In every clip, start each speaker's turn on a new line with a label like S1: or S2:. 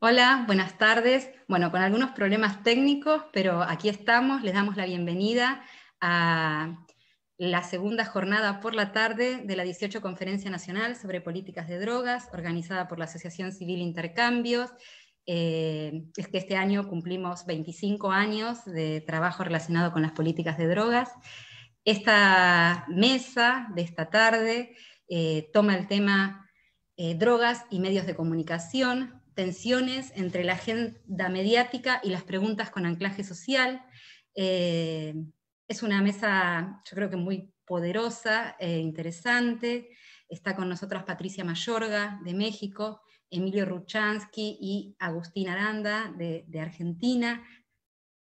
S1: Hola, buenas tardes. Bueno, con algunos problemas técnicos, pero aquí estamos. Les damos la bienvenida a la segunda jornada por la tarde de la 18 Conferencia Nacional sobre Políticas de Drogas, organizada por la Asociación Civil Intercambios. Es que este año cumplimos 25 años de trabajo relacionado con las políticas de drogas. Esta mesa de esta tarde toma el tema drogas y medios de comunicación, tensiones entre la agenda mediática y las preguntas con anclaje social. Es una mesa, yo creo que muy poderosa e interesante. Está con nosotras Patricia Mayorga, de México, Emilio Ruchansky y Agustín Aranda, de Argentina,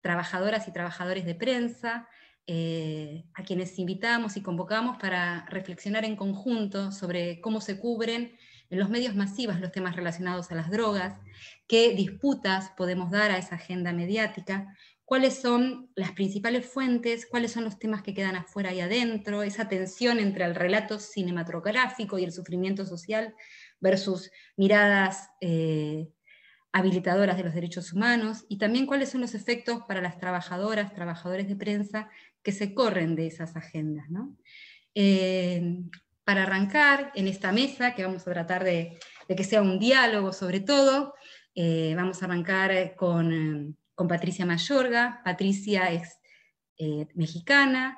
S1: trabajadoras y trabajadores de prensa, a quienes invitamos y convocamos para reflexionar en conjunto sobre cómo se cubren en los medios masivos los temas relacionados a las drogas, qué disputas podemos dar a esa agenda mediática, cuáles son las principales fuentes, cuáles son los temas que quedan afuera y adentro, esa tensión entre el relato cinematográfico y el sufrimiento social versus miradas habilitadoras de los derechos humanos, y también cuáles son los efectos para las trabajadoras, trabajadores de prensa que se corren de esas agendas, ¿no? Para arrancar en esta mesa, que vamos a tratar de que sea un diálogo sobre todo, vamos a arrancar con Patricia Mayorga. Patricia es mexicana,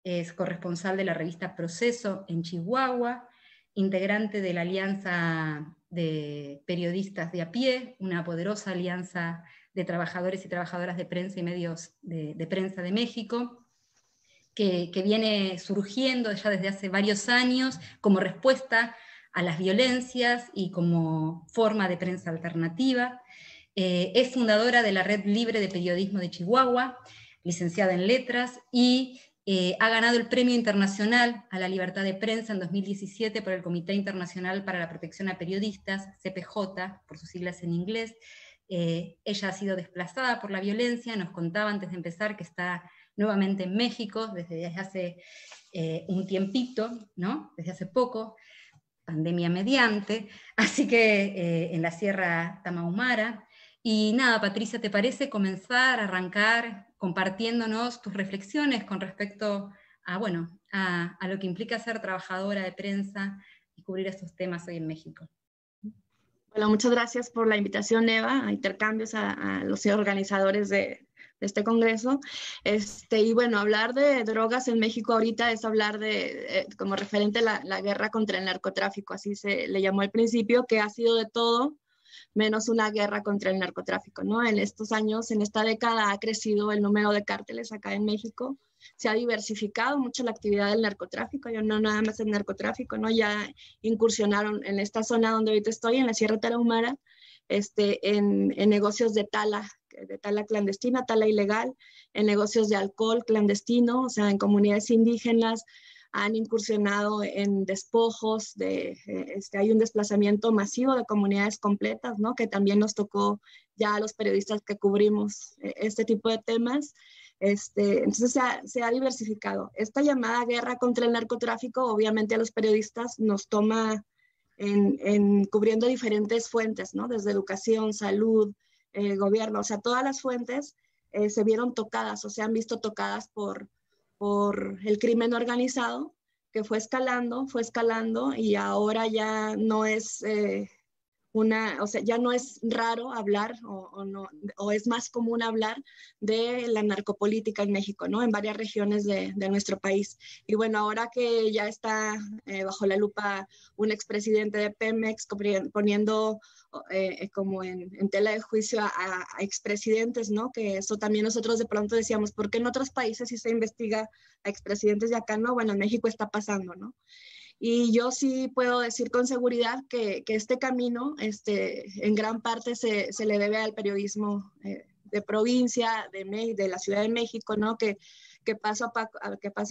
S1: es corresponsal de la revista Proceso en Chihuahua, integrante de la Alianza de Periodistas de a Pie, una poderosa alianza de trabajadores y trabajadoras de prensa y medios de prensa de México, que viene surgiendo ya desde hace varios años como respuesta a las violencias y como forma de prensa alternativa. Es fundadora de la Red Libre de Periodismo de Chihuahua, licenciada en Letras, y ha ganado el Premio Internacional a la Libertad de Prensa en 2017 por el Comité Internacional para la Protección a Periodistas, CPJ, por sus siglas en inglés. Ella ha sido desplazada por la violencia, nos contaba antes de empezar que está nuevamente en México desde hace un tiempito, ¿no? Desde hace poco, pandemia mediante, así que en la Sierra Tamahumara. Y nada, Patricia, ¿te parece comenzar, arrancar compartiéndonos tus reflexiones con respecto a, bueno, a lo que implica ser trabajadora de prensa y cubrir estos temas hoy en México?
S2: Bueno, muchas gracias por la invitación, Eva, a intercambios a los organizadores de este congreso. Y bueno, hablar de drogas en México ahorita es hablar de, como referente a la guerra contra el narcotráfico, así se le llamó al principio, que ha sido de todo menos una guerra contra el narcotráfico, ¿no? En estos años, en esta década, ha crecido el número de cárteles acá en México, se ha diversificado mucho la actividad del narcotráfico, ya no nada más el narcotráfico, ¿no? Ya incursionaron en esta zona donde ahorita estoy, en la Sierra Tarahumara, en negocios de tala clandestina, tala ilegal, en negocios de alcohol clandestino, o sea, en comunidades indígenas, han incursionado en despojos, hay un desplazamiento masivo de comunidades completas, ¿no? Que también nos tocó ya a los periodistas que cubrimos este tipo de temas. Entonces se ha diversificado. Esta llamada guerra contra el narcotráfico, obviamente a los periodistas nos toma cubriendo diferentes fuentes, ¿no? Desde educación, salud, gobierno, o sea, todas las fuentes se vieron tocadas o se han visto tocadas por el crimen organizado, que fue escalando y ahora ya no es o sea, ya no es raro hablar o es más común hablar de la narcopolítica en México, ¿no? En varias regiones de nuestro país. Y bueno, ahora que ya está bajo la lupa un expresidente de Pemex poniendo como en tela de juicio a expresidentes, ¿no? Que eso también nosotros de pronto decíamos, ¿por qué en otros países sí se investiga a expresidentes y acá no? Bueno, en México está pasando, ¿no? Y yo sí puedo decir con seguridad que este camino en gran parte se le debe al periodismo de provincia, de la Ciudad de México, ¿no? Que paso a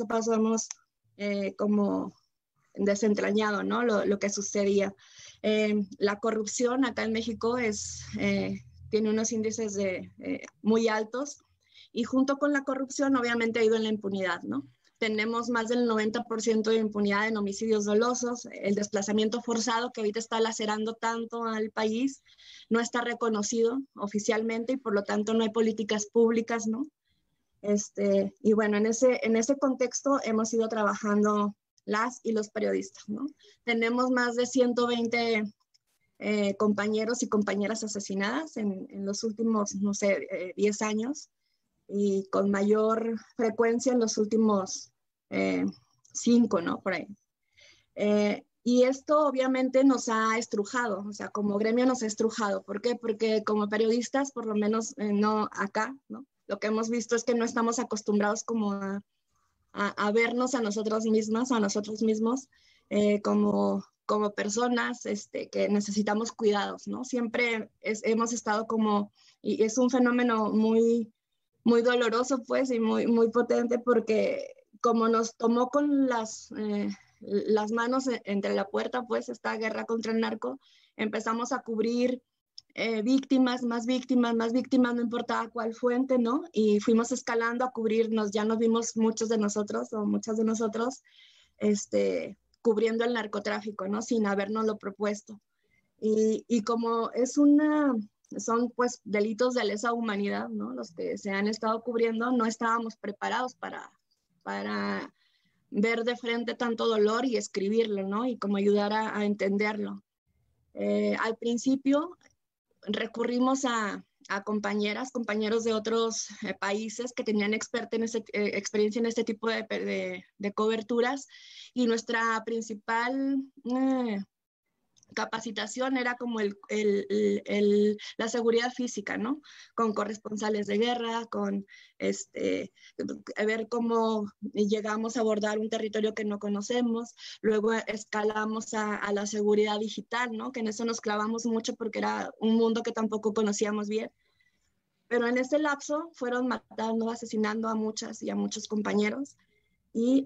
S2: paso hemos como desentrañado, ¿no? Lo que sucedía. La corrupción acá en México tiene unos índices muy altos y junto con la corrupción obviamente ha ido en la impunidad, ¿no? tenemos más del 90% de impunidad en homicidios dolosos, el desplazamiento forzado que ahorita está lacerando tanto al país no está reconocido oficialmente y por lo tanto no hay políticas públicas, ¿no? Y bueno, en ese contexto hemos ido trabajando las y los periodistas, ¿no? Tenemos más de 120 compañeros y compañeras asesinadas en los últimos, no sé, 10 años y con mayor frecuencia en los últimos 5, ¿no? Por ahí. Y esto obviamente nos ha estrujado, o sea, como gremio nos ha estrujado. ¿Por qué? Porque como periodistas, por lo menos no acá, ¿no? Lo que hemos visto es que no estamos acostumbrados como a vernos a nosotros mismas, a nosotros mismos, como personas que necesitamos cuidados, ¿no? Siempre hemos estado como, y es un fenómeno muy, muy doloroso, pues, y muy, muy potente, porque como nos tomó con las manos entre la puerta, pues, esta guerra contra el narco, empezamos a cubrir víctimas, más víctimas, más víctimas, no importaba cuál fuente, ¿no? Y fuimos escalando a cubrirnos, ya nos vimos muchos de nosotros o muchas de nosotros, cubriendo el narcotráfico, ¿no? Sin habernoslo propuesto. Y como son pues delitos de lesa humanidad, ¿no? Los que se han estado cubriendo, no estábamos preparados para ver de frente tanto dolor y escribirlo, ¿no? Y como ayudar a entenderlo. Al principio recurrimos a compañeros de otros países que tenían experiencia en este tipo de coberturas, y nuestra principal capacitación era como la seguridad física, ¿no? Con corresponsales de guerra, con ver cómo llegamos a abordar un territorio que no conocemos, luego escalamos a la seguridad digital, ¿no? Que en eso nos clavamos mucho porque era un mundo que tampoco conocíamos bien. Pero en ese lapso fueron matando, asesinando a muchas y a muchos compañeros, y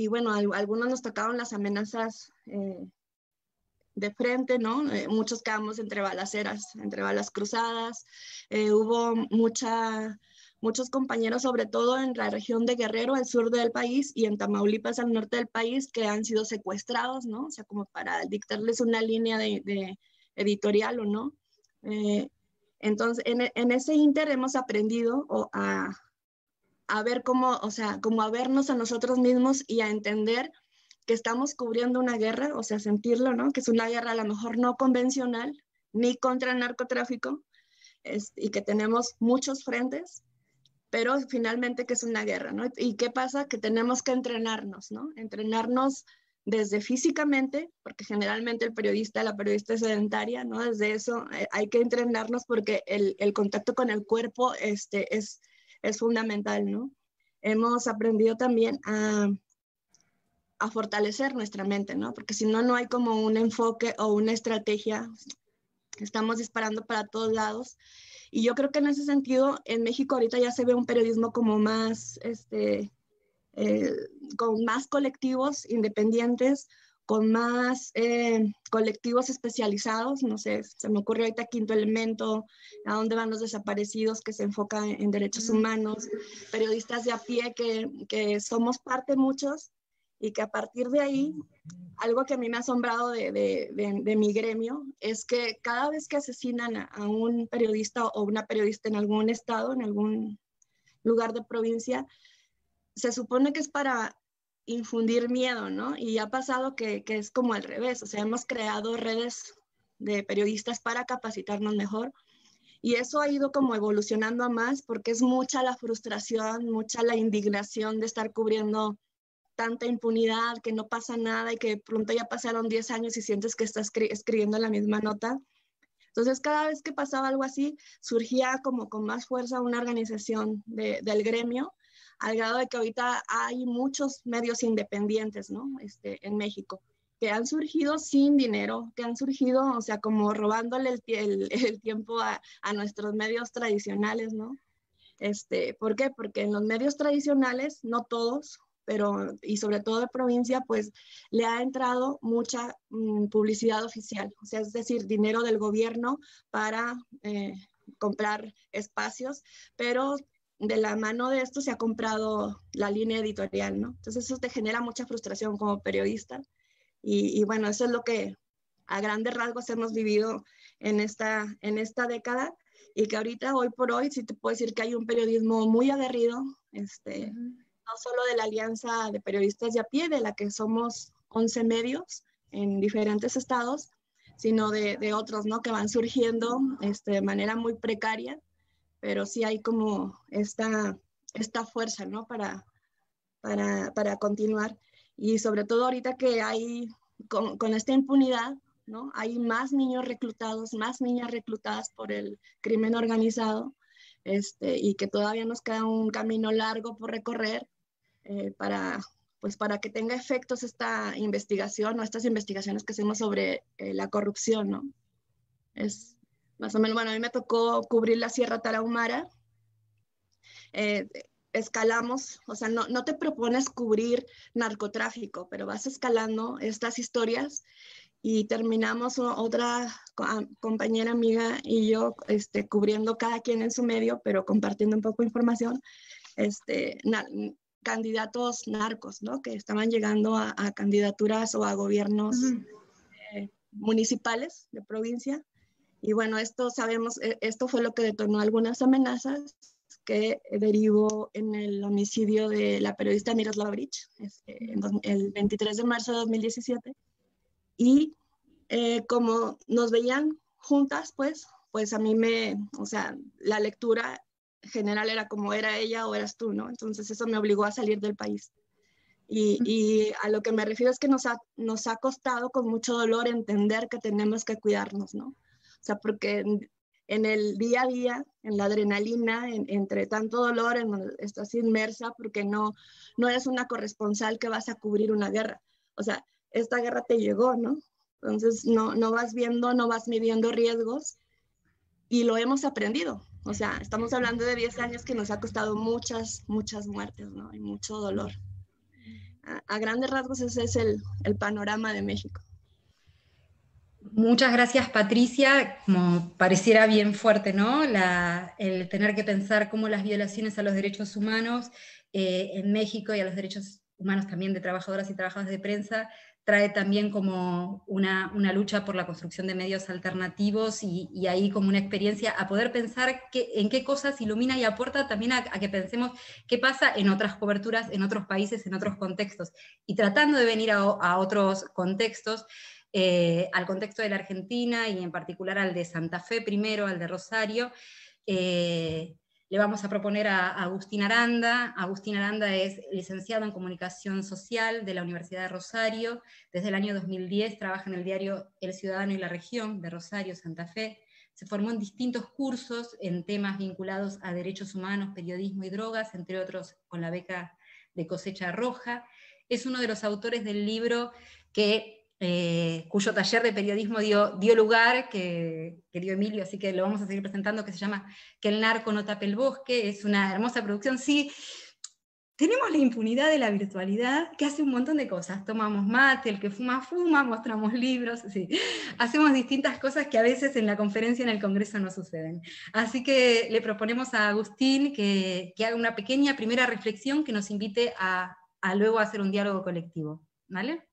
S2: bueno, algunos nos tocaron las amenazas de frente, ¿no? Muchos quedamos entre balaceras, entre balas cruzadas. Hubo muchos compañeros, sobre todo en la región de Guerrero, al sur del país, y en Tamaulipas, al norte del país, que han sido secuestrados, ¿no? O sea, como para dictarles una línea de editorial o no. Entonces, en ese ínter hemos aprendido a ver cómo, o sea, como a vernos a nosotros mismos y a entender que estamos cubriendo una guerra, o sea, sentirlo, ¿no? Que es una guerra a lo mejor no convencional, ni contra el narcotráfico, y que tenemos muchos frentes, pero finalmente que es una guerra, ¿no? ¿Y qué pasa? Que tenemos que entrenarnos, ¿no? Entrenarnos desde físicamente, porque generalmente la periodista es sedentaria, ¿no? Desde eso hay que entrenarnos porque el contacto con el cuerpo es fundamental, ¿no? Hemos aprendido también a fortalecer nuestra mente, ¿no? Porque si no, no hay como un enfoque o una estrategia. Estamos disparando para todos lados. Y yo creo que en ese sentido, en México ahorita ya se ve un periodismo como más, con más colectivos independientes, con más colectivos especializados. No sé, se me ocurre ahorita Quinto Elemento, A dónde van los desaparecidos, que se enfoca en derechos humanos, periodistas de a pie que somos parte muchos, y que a partir de ahí, algo que a mí me ha asombrado de mi gremio es que cada vez que asesinan a un periodista o una periodista en algún estado, en algún lugar de provincia, se supone que es para infundir miedo, ¿no? Y ha pasado que es como al revés, o sea, hemos creado redes de periodistas para capacitarnos mejor, y eso ha ido como evolucionando a más porque es mucha la frustración, mucha la indignación de estar cubriendo tanta impunidad, que no pasa nada y que pronto ya pasaron 10 años y sientes que estás escribiendo la misma nota. Entonces, cada vez que pasaba algo así, surgía como con más fuerza una organización del gremio, al grado de que ahorita hay muchos medios independientes, ¿no? En México, que han surgido sin dinero, que han surgido, o sea, como robándole el tiempo a nuestros medios tradicionales, ¿no? ¿Por qué? Porque en los medios tradicionales, no todos, pero, y sobre todo de provincia, pues le ha entrado mucha publicidad oficial, o sea, es decir, dinero del gobierno para comprar espacios, pero de la mano de esto se ha comprado la línea editorial, ¿no? Entonces eso te genera mucha frustración como periodista y bueno, eso es lo que a grandes rasgos hemos vivido en esta década y que ahorita, hoy por hoy, sí te puedo decir que hay un periodismo muy aguerrido, no solo de la Alianza de Periodistas de a pie, de la que somos 11 medios en diferentes estados, sino de otros, ¿no? Que van surgiendo de manera muy precaria, pero sí hay como esta fuerza, ¿no? Para continuar. Y sobre todo ahorita que hay, con esta impunidad, ¿no? Hay más niños reclutados, más niñas reclutadas por el crimen organizado, y que todavía nos queda un camino largo por recorrer para que tenga efectos esta investigación o estas investigaciones que hacemos sobre la corrupción, ¿no? Es más o menos, bueno, a mí me tocó cubrir la Sierra Tarahumara, escalamos, o sea, no te propones cubrir narcotráfico, pero vas escalando estas historias y terminamos otra compañera amiga y yo cubriendo cada quien en su medio, pero compartiendo un poco de información, candidatos narcos, ¿no? Que estaban llegando a candidaturas o a gobiernos municipales de provincia. Y bueno, esto fue lo que detonó algunas amenazas que derivó en el homicidio de la periodista Miroslava Breach, el 23 de marzo de 2017. Y como nos veían juntas, pues a mí o sea, la lectura general era como era ella o eras tú, ¿no? Entonces eso me obligó a salir del país. Y a lo que me refiero es que nos ha costado con mucho dolor entender que tenemos que cuidarnos, ¿no? O sea, porque en el día a día, en la adrenalina, entre tanto dolor, estás inmersa porque no eres una corresponsal que vas a cubrir una guerra. O sea, esta guerra te llegó, ¿no? Entonces no vas viendo, no vas midiendo riesgos y lo hemos aprendido. O sea, estamos hablando de 10 años que nos ha costado muchas muertes, ¿no? Y mucho dolor. A grandes rasgos ese es el panorama de México.
S1: Muchas gracias, Patricia. Como pareciera bien fuerte, ¿no? El tener que pensar cómo las violaciones a los derechos humanos en México y a los derechos humanos también de trabajadoras y trabajadores de prensa trae también como una lucha por la construcción de medios alternativos y ahí como una experiencia a poder pensar en qué cosas ilumina y aporta también a que pensemos qué pasa en otras coberturas, en otros países, en otros contextos. Y tratando de venir a otros contextos, al contexto de la Argentina y en particular al de Santa Fe primero, al de Rosario, le vamos a proponer a Agustín Aranda. Agustín Aranda es licenciado en Comunicación Social de la Universidad de Rosario. Desde el año 2010 trabaja en el diario El Ciudadano y la Región de Rosario, Santa Fe. Se formó en distintos cursos en temas vinculados a derechos humanos, periodismo y drogas, entre otros con la beca de Cosecha Roja. Es uno de los autores del libro cuyo taller de periodismo dio lugar, que dio Emilio, así que lo vamos a seguir presentando, que se llama Que el narco no tape el bosque. Es una hermosa producción. Sí, tenemos la impunidad de la virtualidad, que hace un montón de cosas. Tomamos mate, el que fuma, mostramos libros, sí. Hacemos distintas cosas que a veces en la conferencia en el Congreso no suceden. Así que le proponemos a Agustín que haga una pequeña primera reflexión que nos invite a luego hacer un diálogo colectivo. ¿Vale?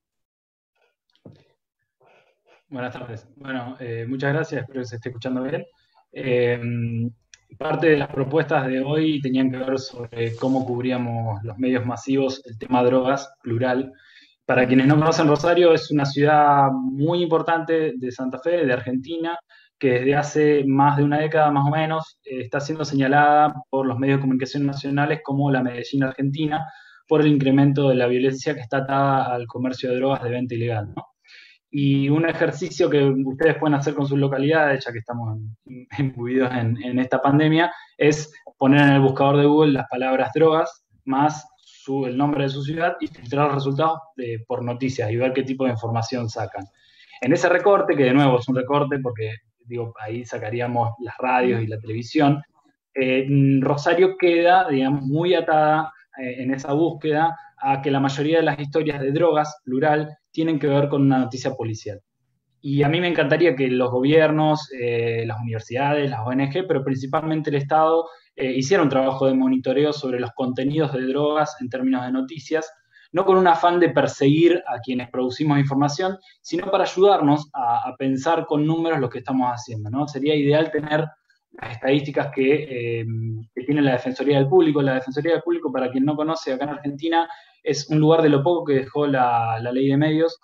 S3: Buenas tardes. Bueno, muchas gracias, espero que se esté escuchando bien. Parte de las propuestas de hoy tenían que ver sobre cómo cubríamos los medios masivos el tema drogas, plural. Para quienes no conocen, Rosario es una ciudad muy importante de Santa Fe, de Argentina, que desde hace más de una década más o menos está siendo señalada por los medios de comunicación nacionales como la Medellín Argentina, por el incremento de la violencia que está atada al comercio de drogas de venta ilegal, ¿no? Y un ejercicio que ustedes pueden hacer con sus localidades, ya que estamos imbuidos en esta pandemia, es poner en el buscador de Google las palabras drogas más el nombre de su ciudad y filtrar los resultados por noticias y ver qué tipo de información sacan. En ese recorte, que de nuevo es un recorte porque ahí sacaríamos las radios y la televisión, Rosario queda, digamos, muy atada en esa búsqueda a que la mayoría de las historias de drogas, plural, tienen que ver con una noticia policial. Y a mí me encantaría que los gobiernos, las universidades, las ONG, pero principalmente el Estado, hiciera un trabajo de monitoreo sobre los contenidos de drogas en términos de noticias, no con un afán de perseguir a quienes producimos información, sino para ayudarnos a pensar con números lo que estamos haciendo, ¿no? Sería ideal tener las estadísticas que tiene la Defensoría del Público. La Defensoría del Público, para quien no conoce, acá en Argentina, es un lugar de lo poco que dejó la ley de medios,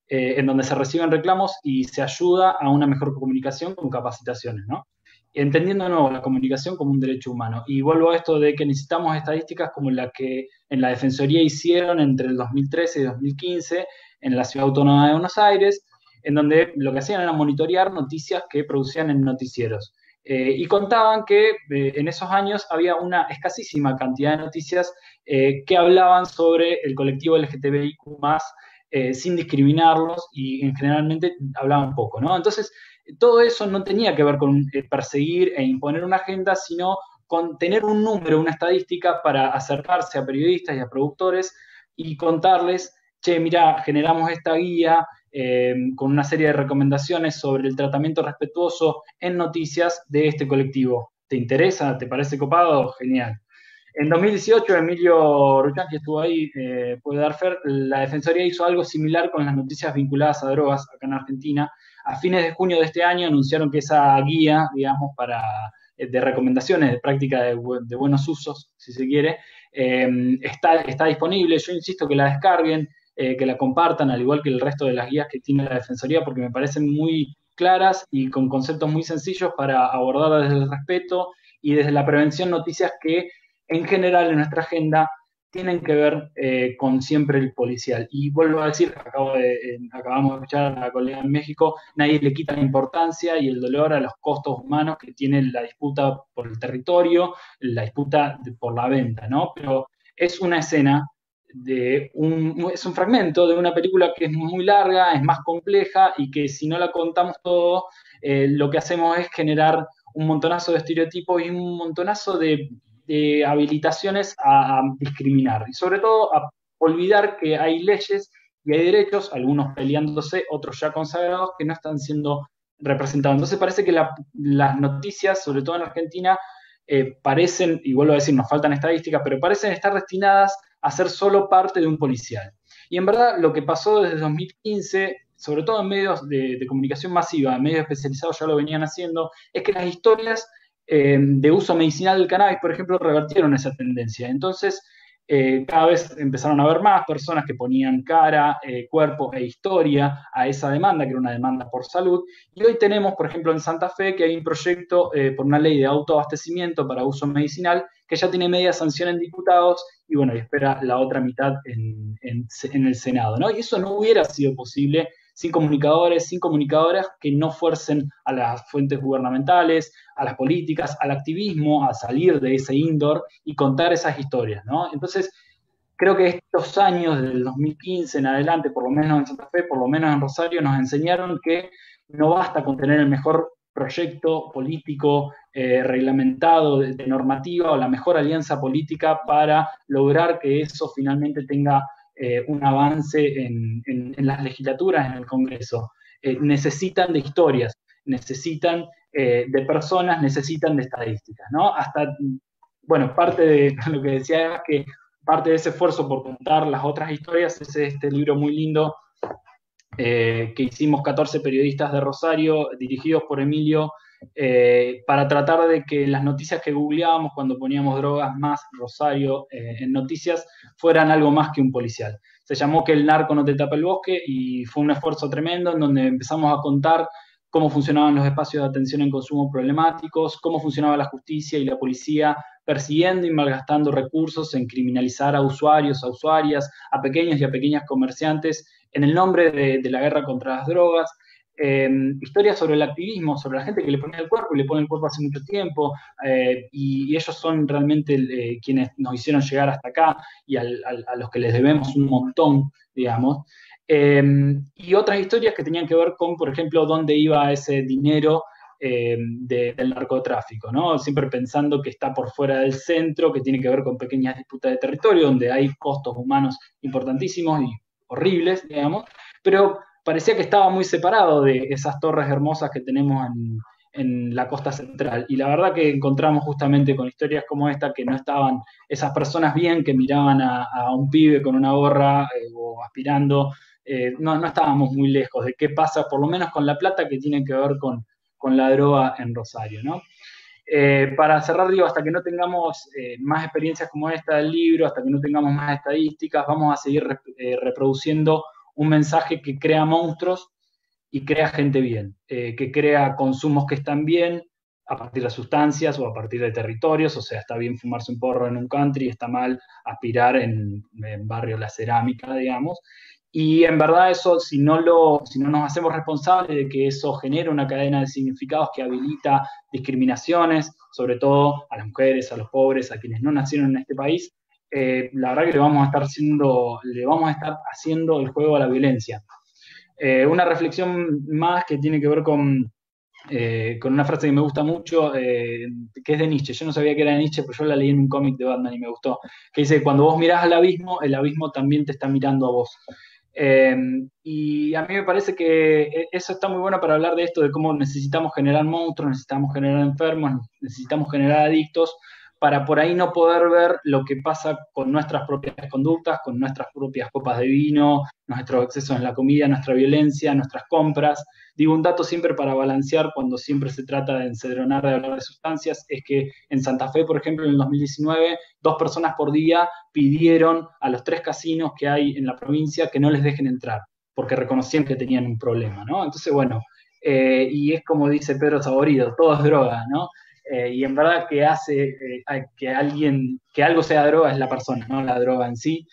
S3: en donde se reciben reclamos y se ayuda a una mejor comunicación con capacitaciones, ¿no? Entendiendo de nuevo la comunicación como un derecho humano. Y vuelvo a esto de que necesitamos estadísticas como la que en la Defensoría hicieron entre el 2013 y 2015 en la Ciudad Autónoma de Buenos Aires, en donde lo que hacían era monitorear noticias que producían en noticieros. Y contaban que en esos años había una escasísima cantidad de noticias que hablaban sobre el colectivo LGTBIQ+, sin discriminarlos y generalmente hablaban poco, ¿no? Entonces, todo eso no tenía que ver con perseguir e imponer una agenda, sino con tener un número, una estadística para acercarse a periodistas y a productores y contarles, che, mira, generamos esta guía con una serie de recomendaciones sobre el tratamiento respetuoso en noticias de este colectivo. ¿Te interesa? ¿Te parece copado? Genial. En 2018, Emilio Ruchan, que estuvo ahí, puede dar fe, la Defensoría hizo algo similar con las noticias vinculadas a drogas acá en Argentina. A fines de junio de este año anunciaron que esa guía, digamos, de recomendaciones de práctica de buenos usos, si se quiere, está disponible. Yo insisto que la descarguen, que la compartan, al igual que el resto de las guías que tiene la Defensoría, porque me parecen muy claras y con conceptos muy sencillos para abordar desde el respeto y desde la prevención noticias que en general en nuestra agenda tienen que ver con siempre el policial. Y vuelvo a decir, acabamos de escuchar a la colega en México, nadie le quita la importancia y el dolor a los costos humanos que tiene la disputa por el territorio, la disputa por la venta, ¿no? Pero es una escena es un fragmento de una película que es muy larga, es más compleja y que si no la contamos todo, lo que hacemos es generar un montonazo de estereotipos y un montonazo de habilitaciones a discriminar y sobre todo a olvidar que hay leyes y hay derechos, algunos peleándose, otros ya consagrados, que no están siendo representados. Entonces parece que las noticias, sobre todo en Argentina, parecen, y vuelvo a decir, nos faltan estadísticas, pero parecen estar destinadas a ser solo parte de un policial. Y en verdad lo que pasó desde 2015, sobre todo en medios de comunicación masiva, en medios especializados ya lo venían haciendo, es que las historias de uso medicinal del cannabis, por ejemplo, revertieron esa tendencia. Entonces, cada vez empezaron a haber más personas que ponían cara, cuerpo e historia a esa demanda, que era una demanda por salud. Y hoy tenemos, por ejemplo, en Santa Fe, que hay un proyecto por una ley de autoabastecimiento para uso medicinal que ya tiene media sanción en diputados y bueno, y espera la otra mitad en el Senado, ¿no? Y eso no hubiera sido posible sin comunicadores, sin comunicadoras que no fuercen a las fuentes gubernamentales, a las políticas, al activismo, a salir de ese indoor y contar esas historias, ¿no? Entonces, creo que estos años del 2015 en adelante, por lo menos en Santa Fe, por lo menos en Rosario, nos enseñaron que no basta con tener el mejor proyecto político reglamentado de normativa o la mejor alianza política para lograr que eso finalmente tenga un avance en las legislaturas, en el Congreso. Necesitan de historias, necesitan de personas, necesitan de estadísticas, ¿no? Hasta, bueno, parte de lo que decía es que parte de ese esfuerzo por contar las otras historias es este libro muy lindo que hicimos 14 periodistas de Rosario, dirigidos por Emilio, para tratar de que las noticias que googleábamos cuando poníamos drogas más Rosario en noticias fueran algo más que un policial. Se llamó Que el narco no te tapa el bosque y fue un esfuerzo tremendo en donde empezamos a contar cómo funcionaban los espacios de atención en consumo problemáticos, cómo funcionaba la justicia y la policía persiguiendo y malgastando recursos en criminalizar a usuarios, a usuarias, a pequeños y a pequeñas comerciantes en el nombre de la guerra contra las drogas. Historias sobre el activismo, sobre la gente que le pone el cuerpo y le pone el cuerpo hace mucho tiempo, y ellos son realmente quienes nos hicieron llegar hasta acá y a los que les debemos un montón, digamos. Y otras historias que tenían que ver con, por ejemplo, dónde iba ese dinero del narcotráfico, ¿no? Siempre pensando que está por fuera del centro, que tiene que ver con pequeñas disputas de territorio, donde hay costos humanos importantísimos y horribles, digamos, pero parecía que estaba muy separado de esas torres hermosas que tenemos en la costa central. Y la verdad que encontramos justamente con historias como esta que no estaban esas personas bien, que miraban a un pibe con una gorra o aspirando, no estábamos muy lejos de qué pasa, por lo menos con La Plata, que tiene que ver con la droga en Rosario, ¿no? Para cerrar, digo, hasta que no tengamos más experiencias como esta del libro, hasta que no tengamos más estadísticas, vamos a seguir reproduciendo un mensaje que crea monstruos y crea gente bien, que crea consumos que están bien a partir de sustancias o a partir de territorios, o sea, está bien fumarse un porro en un country, está mal aspirar en barrio La Cerámica, digamos. Y en verdad eso, si no nos hacemos responsables de que eso genera una cadena de significados que habilita discriminaciones, sobre todo a las mujeres, a los pobres, a quienes no nacieron en este país, la verdad que le vamos a estar haciendo el juego a la violencia. Una reflexión más que tiene que ver con una frase que me gusta mucho, que es de Nietzsche. Yo no sabía que era de Nietzsche, pero yo la leí en un cómic de Batman y me gustó. Que dice, cuando vos mirás al abismo, el abismo también te está mirando a vos. Y a mí me parece que eso está muy bueno para hablar de esto, de cómo necesitamos generar monstruos, necesitamos generar enfermos, necesitamos generar adictos, para por ahí no poder ver lo que pasa con nuestras propias conductas, con nuestras propias copas de vino, nuestros excesos en la comida, nuestra violencia, nuestras compras. Digo, un dato siempre para balancear cuando siempre se trata de encedronar, de hablar de sustancias, es que en Santa Fe, por ejemplo, en el 2019, 2 personas por día pidieron a los 3 casinos que hay en la provincia que no les dejen entrar, porque reconocían que tenían un problema, ¿no? Entonces, bueno, y es como dice Pedro Saborido, todo es droga, ¿no? Y en verdad que hace que algo sea droga es la persona, no la droga en sí.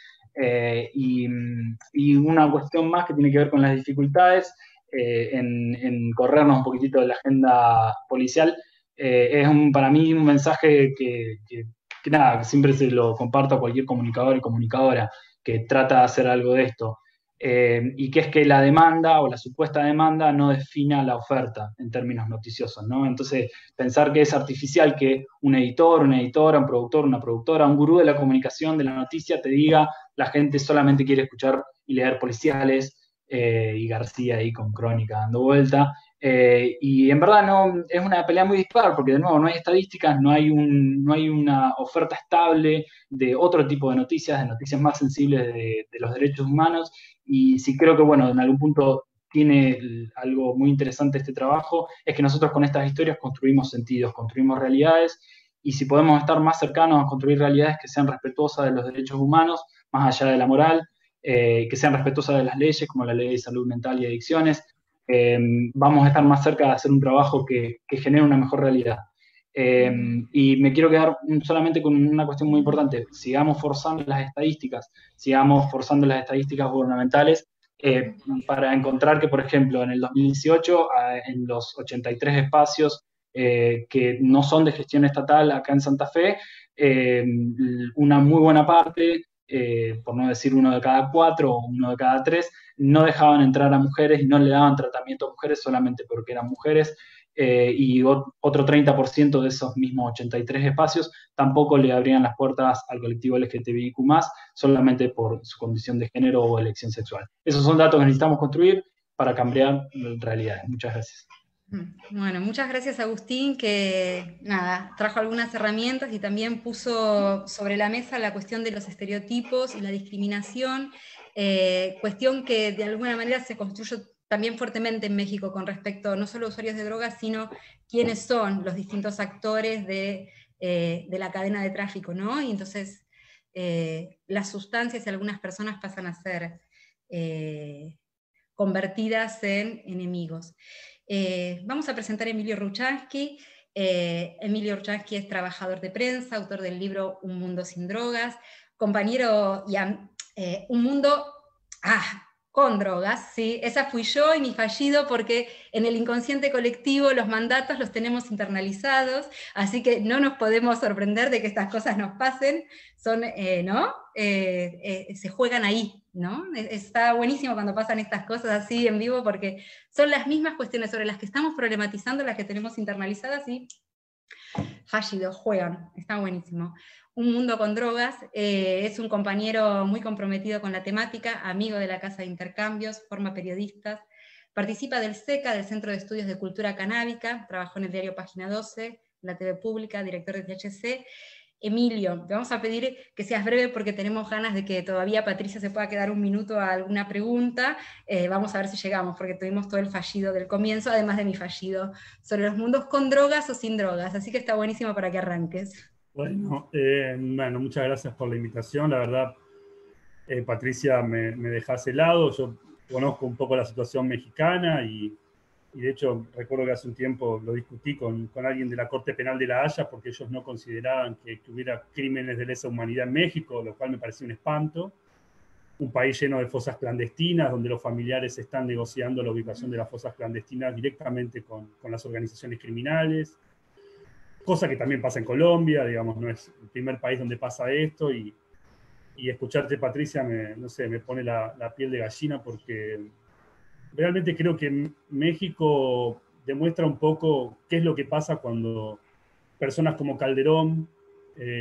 S3: Y una cuestión más que tiene que ver con las dificultades en corrernos un poquitito de la agenda policial, es para mí un mensaje que nada, que siempre se lo comparto a cualquier comunicador y comunicadora que trata de hacer algo de esto. Y que es que la demanda o la supuesta demanda no defina la oferta en términos noticiosos, ¿no? Entonces, pensar que es artificial que un editor, una editora, un productor, una productora, un gurú de la comunicación, de la noticia, te diga la gente solamente quiere escuchar y leer policiales, y García ahí con Crónica dando vuelta. Y en verdad no, es una pelea muy dispar, porque de nuevo no hay estadísticas, no hay una oferta estable de otro tipo de noticias más sensibles de los derechos humanos. Y sí creo que, bueno, en algún punto tiene algo muy interesante este trabajo, es que nosotros con estas historias construimos sentidos, construimos realidades, y si podemos estar más cercanos a construir realidades que sean respetuosas de los derechos humanos, más allá de la moral, que sean respetuosas de las leyes, como la ley de salud mental y adicciones, vamos a estar más cerca de hacer un trabajo que genere una mejor realidad. Y me quiero quedar solamente con una cuestión muy importante. Sigamos forzando las estadísticas gubernamentales, para encontrar que, por ejemplo, en el 2018, en los 83 espacios que no son de gestión estatal acá en Santa Fe, una muy buena parte, por no decir 1 de cada 4 o 1 de cada 3, no dejaban entrar a mujeres y no le daban tratamiento a mujeres solamente porque eran mujeres. Y otro 30% de esos mismos 83 espacios tampoco le abrían las puertas al colectivo LGTBIQ+, solamente por su condición de género o elección sexual. Esos son datos que necesitamos construir para cambiar realidades. Muchas gracias.
S1: Bueno, muchas gracias Agustín, que nada, trajo algunas herramientas y también puso sobre la mesa la cuestión de los estereotipos y la discriminación, cuestión que de alguna manera se construyó también fuertemente en México con respecto no solo a usuarios de drogas, sino quiénes son los distintos actores de la cadena de tráfico, ¿no? Y entonces las sustancias y algunas personas pasan a ser convertidas en enemigos. Vamos a presentar a Emilio Ruchansky. Emilio Ruchansky es trabajador de prensa, autor del libro Un mundo sin drogas, compañero y un mundo con drogas, ¿sí? Esa fui yo y mi fallido, porque en el inconsciente colectivo los mandatos los tenemos internalizados, así que no nos podemos sorprender de que estas cosas nos pasen, son, ¿no? Se juegan ahí, ¿no? Está buenísimo cuando pasan estas cosas así en vivo, porque son las mismas cuestiones sobre las que estamos problematizando, las que tenemos internalizadas y fallidos, juegan, está buenísimo. Un Mundo con Drogas. Es un compañero muy comprometido con la temática, amigo de la Casa de Intercambios, forma periodistas, participa del SECA, del Centro de Estudios de Cultura Canábica, trabajó en el diario Página 12, en la TV Pública, director de THC. Emilio, te vamos a pedir que seas breve porque tenemos ganas de que todavía Patricia se pueda quedar un minuto a alguna pregunta. Vamos a ver si llegamos, porque tuvimos todo el fallido del comienzo, además de mi fallido sobre los mundos con drogas o sin drogas, así que está buenísimo para que arranques.
S4: Bueno, muchas gracias por la invitación. La verdad, Patricia, me dejás helado. Yo conozco un poco la situación mexicana y de hecho recuerdo que hace un tiempo lo discutí con alguien de la Corte Penal de La Haya porque ellos no consideraban que hubiera crímenes de lesa humanidad en México, lo cual me pareció un espanto. Un país lleno de fosas clandestinas, donde los familiares están negociando la ubicación de las fosas clandestinas directamente con las organizaciones criminales. Cosa que también pasa en Colombia, digamos, no es el primer país donde pasa esto, y escucharte, Patricia, me pone la piel de gallina, porque realmente creo que México demuestra un poco qué es lo que pasa cuando personas como Calderón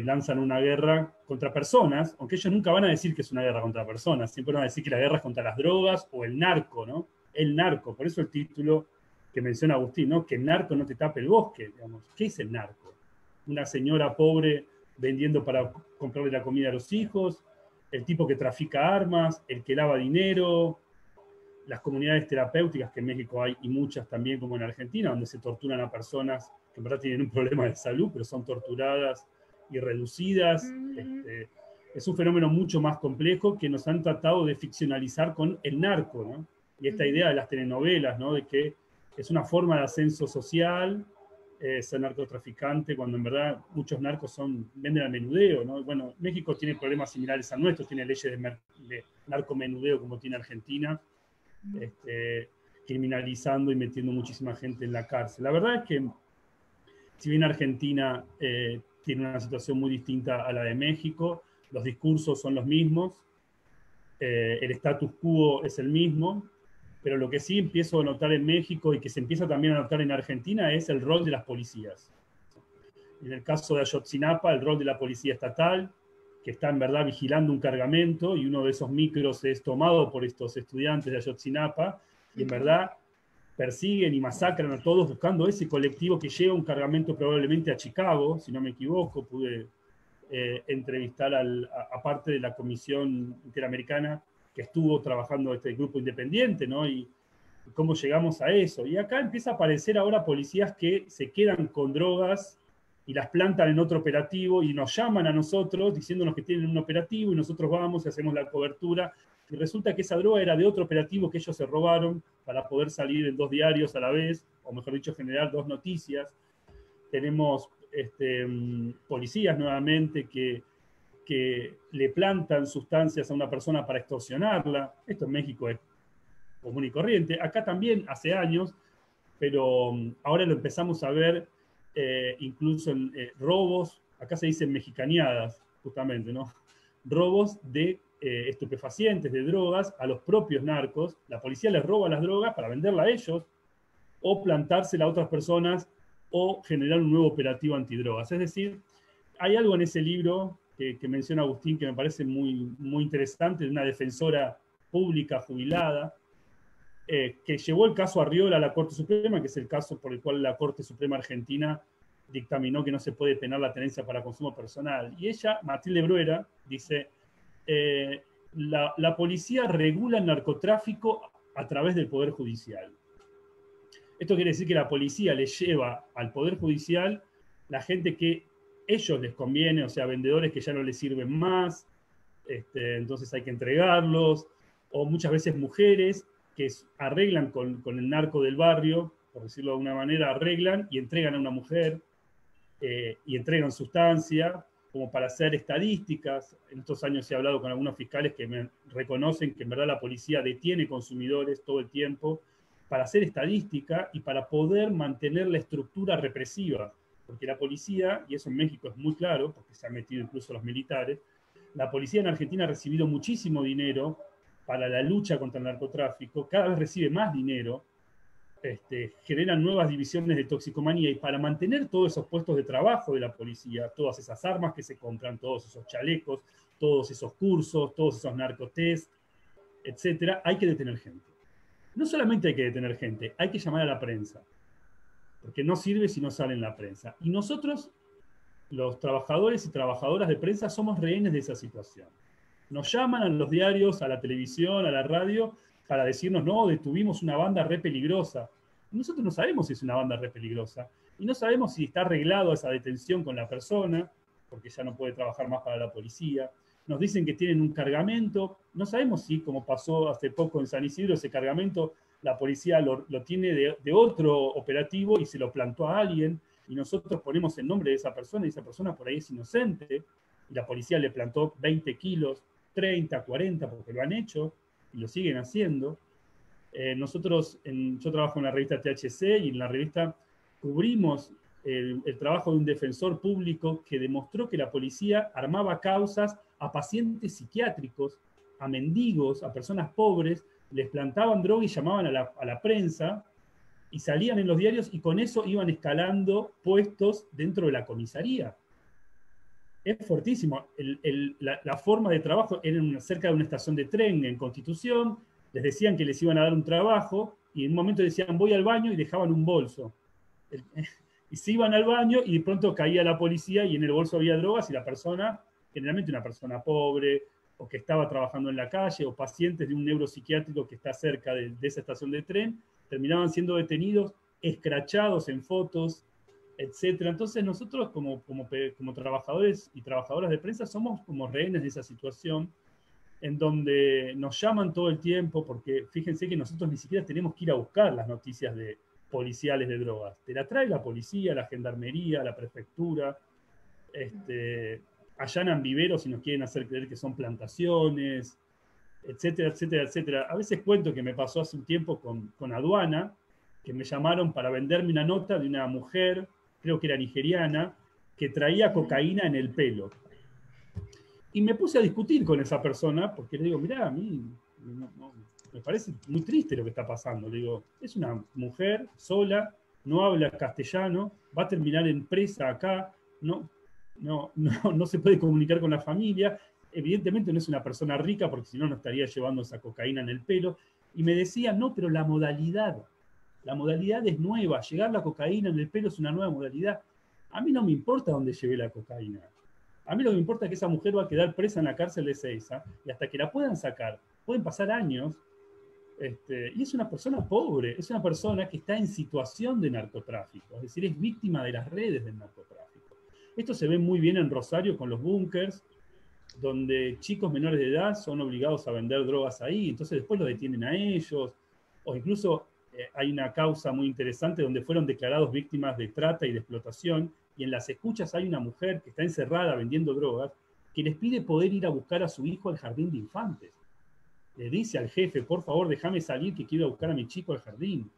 S4: lanzan una guerra contra personas, aunque ellos nunca van a decir que es una guerra contra personas, siempre van a decir que la guerra es contra las drogas o el narco, ¿no? El narco, por eso el título que menciona Agustín, ¿no? Que el narco no te tape el bosque, digamos. ¿Qué es el narco? Una señora pobre vendiendo para comprarle la comida a los hijos, el tipo que trafica armas, el que lava dinero, las comunidades terapéuticas, que en México hay, y muchas también como en Argentina, donde se torturan a personas que en verdad tienen un problema de salud, pero son torturadas y reducidas. Es un fenómeno mucho más complejo que nos han tratado de ficcionalizar con el narco, ¿no? Y esta idea de las telenovelas, ¿no? De que es una forma de ascenso social, ser narcotraficante, cuando en verdad muchos narcos venden al menudeo, ¿no? Bueno, México tiene problemas similares a nuestros, tiene leyes de narcomenudeo como tiene Argentina, criminalizando y metiendo muchísima gente en la cárcel. La verdad es que, si bien Argentina tiene una situación muy distinta a la de México, los discursos son los mismos, el status quo es el mismo, pero lo que sí empiezo a notar en México y que se empieza también a notar en Argentina es el rol de las policías. En el caso de Ayotzinapa, el rol de la policía estatal, que está en verdad vigilando un cargamento, y uno de esos micros es tomado por estos estudiantes de Ayotzinapa, y en verdad persiguen y masacran a todos buscando ese colectivo que lleva un cargamento probablemente a Chicago, si no me equivoco. Pude entrevistar a parte de la Comisión Interamericana que estuvo trabajando este grupo independiente, ¿no? Y cómo llegamos a eso. Y acá empieza a aparecer ahora policías que se quedan con drogas y las plantan en otro operativo y nos llaman a nosotros diciéndonos que tienen un operativo, y nosotros vamos y hacemos la cobertura. Y resulta que esa droga era de otro operativo que ellos se robaron para poder salir en 2 diarios a la vez, o mejor dicho, generar 2 noticias. Tenemos policías nuevamente que le plantan sustancias a una persona para extorsionarla. Esto en México es común y corriente. Acá también hace años, pero ahora lo empezamos a ver incluso en robos. Acá se dicen mexicaneadas, justamente, ¿no? Robos de estupefacientes, de drogas, a los propios narcos. La policía les roba las drogas para venderla a ellos, o plantársela a otras personas, o generar un nuevo operativo antidrogas. Es decir, hay algo en ese libro que menciona Agustín que me parece muy, muy interesante, de una defensora pública jubilada, que llevó el caso Arriola a la Corte Suprema, que es el caso por el cual la Corte Suprema Argentina dictaminó que no se puede penar la tenencia para consumo personal. Y ella, Matilde Bruera, dice: la policía regula el narcotráfico a través del Poder Judicial. Esto quiere decir que la policía le lleva al Poder Judicial la gente que ellos les conviene, o sea, vendedores que ya no les sirven más, entonces hay que entregarlos, o muchas veces mujeres que arreglan con el narco del barrio, por decirlo de alguna manera, arreglan y entregan a una mujer, y entregan sustancia, como para hacer estadísticas. En estos años he hablado con algunos fiscales que me reconocen que en verdad la policía detiene consumidores todo el tiempo para hacer estadística y para poder mantener la estructura represiva. Porque la policía, y eso en México es muy claro, porque se han metido incluso los militares, la policía en Argentina ha recibido muchísimo dinero para la lucha contra el narcotráfico, cada vez recibe más dinero, generan nuevas divisiones de toxicomanía, y para mantener todos esos puestos de trabajo de la policía, todas esas armas que se compran, todos esos chalecos, todos esos cursos, todos esos narcotest, etcétera, hay que detener gente. No solamente hay que detener gente, hay que llamar a la prensa, porque no sirve si no sale en la prensa. Y nosotros, los trabajadores y trabajadoras de prensa, somos rehenes de esa situación. Nos llaman a los diarios, a la televisión, a la radio, para decirnos, no, detuvimos una banda re peligrosa. Y nosotros no sabemos si es una banda re peligrosa, y no sabemos si está arreglado esa detención con la persona, porque ya no puede trabajar más para la policía. Nos dicen que tienen un cargamento, no sabemos si, como pasó hace poco en San Isidro, ese cargamento la policía lo tiene de otro operativo y se lo plantó a alguien, y nosotros ponemos el nombre de esa persona, y esa persona por ahí es inocente, y la policía le plantó 20 kilos, 30, 40, porque lo han hecho, y lo siguen haciendo. Yo trabajo en la revista THC, y en la revista cubrimos el trabajo de un defensor público que demostró que la policía armaba causas a pacientes psiquiátricos, a mendigos, a personas pobres, les plantaban droga y llamaban a la prensa, y salían en los diarios, y con eso iban escalando puestos dentro de la comisaría. Es fortísimo. La forma de trabajo era cerca de una estación de tren en Constitución, les decían que les iban a dar un trabajo, y en un momento decían, voy al baño, y dejaban un bolso. Y se iban al baño, y de pronto caía la policía, y en el bolso había drogas, y la persona, generalmente una persona pobre, o que estaba trabajando en la calle, o pacientes de un neuropsiquiátrico que está cerca de esa estación de tren, terminaban siendo detenidos, escrachados en fotos, etcétera. Entonces nosotros como trabajadores y trabajadoras de prensa somos como rehenes de esa situación, en donde nos llaman todo el tiempo, porque fíjense que nosotros ni siquiera tenemos que ir a buscar las noticias policiales de drogas. Te la trae la policía, la gendarmería, la prefectura, allanan viveros y nos quieren hacer creer que son plantaciones, etcétera, etcétera, etcétera. A veces cuento que me pasó hace un tiempo con aduana, que me llamaron para venderme una nota de una mujer, creo que era nigeriana, que traía cocaína en el pelo. Y me puse a discutir con esa persona, porque le digo, mirá, a mí me parece muy triste lo que está pasando. Le digo, es una mujer sola, no habla castellano, va a terminar en presa acá, no se puede comunicar con la familia, evidentemente no es una persona rica, porque si no, no estaría llevando esa cocaína en el pelo. Y me decía, no, pero la modalidad es nueva, llegar la cocaína en el pelo es una nueva modalidad. A mí no me importa dónde llevé la cocaína. A mí lo que me importa es que esa mujer va a quedar presa en la cárcel de Ezeiza, y hasta que la puedan sacar, pueden pasar años, y es una persona pobre, es una persona que está en situación de narcotráfico, es decir, es víctima de las redes del narcotráfico. Esto se ve muy bien en Rosario con los búnkers, donde chicos menores de edad son obligados a vender drogas ahí, entonces después los detienen a ellos, o incluso hay una causa muy interesante donde fueron declarados víctimas de trata y de explotación, y en las escuchas hay una mujer que está encerrada vendiendo drogas, que les pide poder ir a buscar a su hijo al jardín de infantes. Le dice al jefe, por favor, déjame salir que quiero buscar a mi chico al jardín.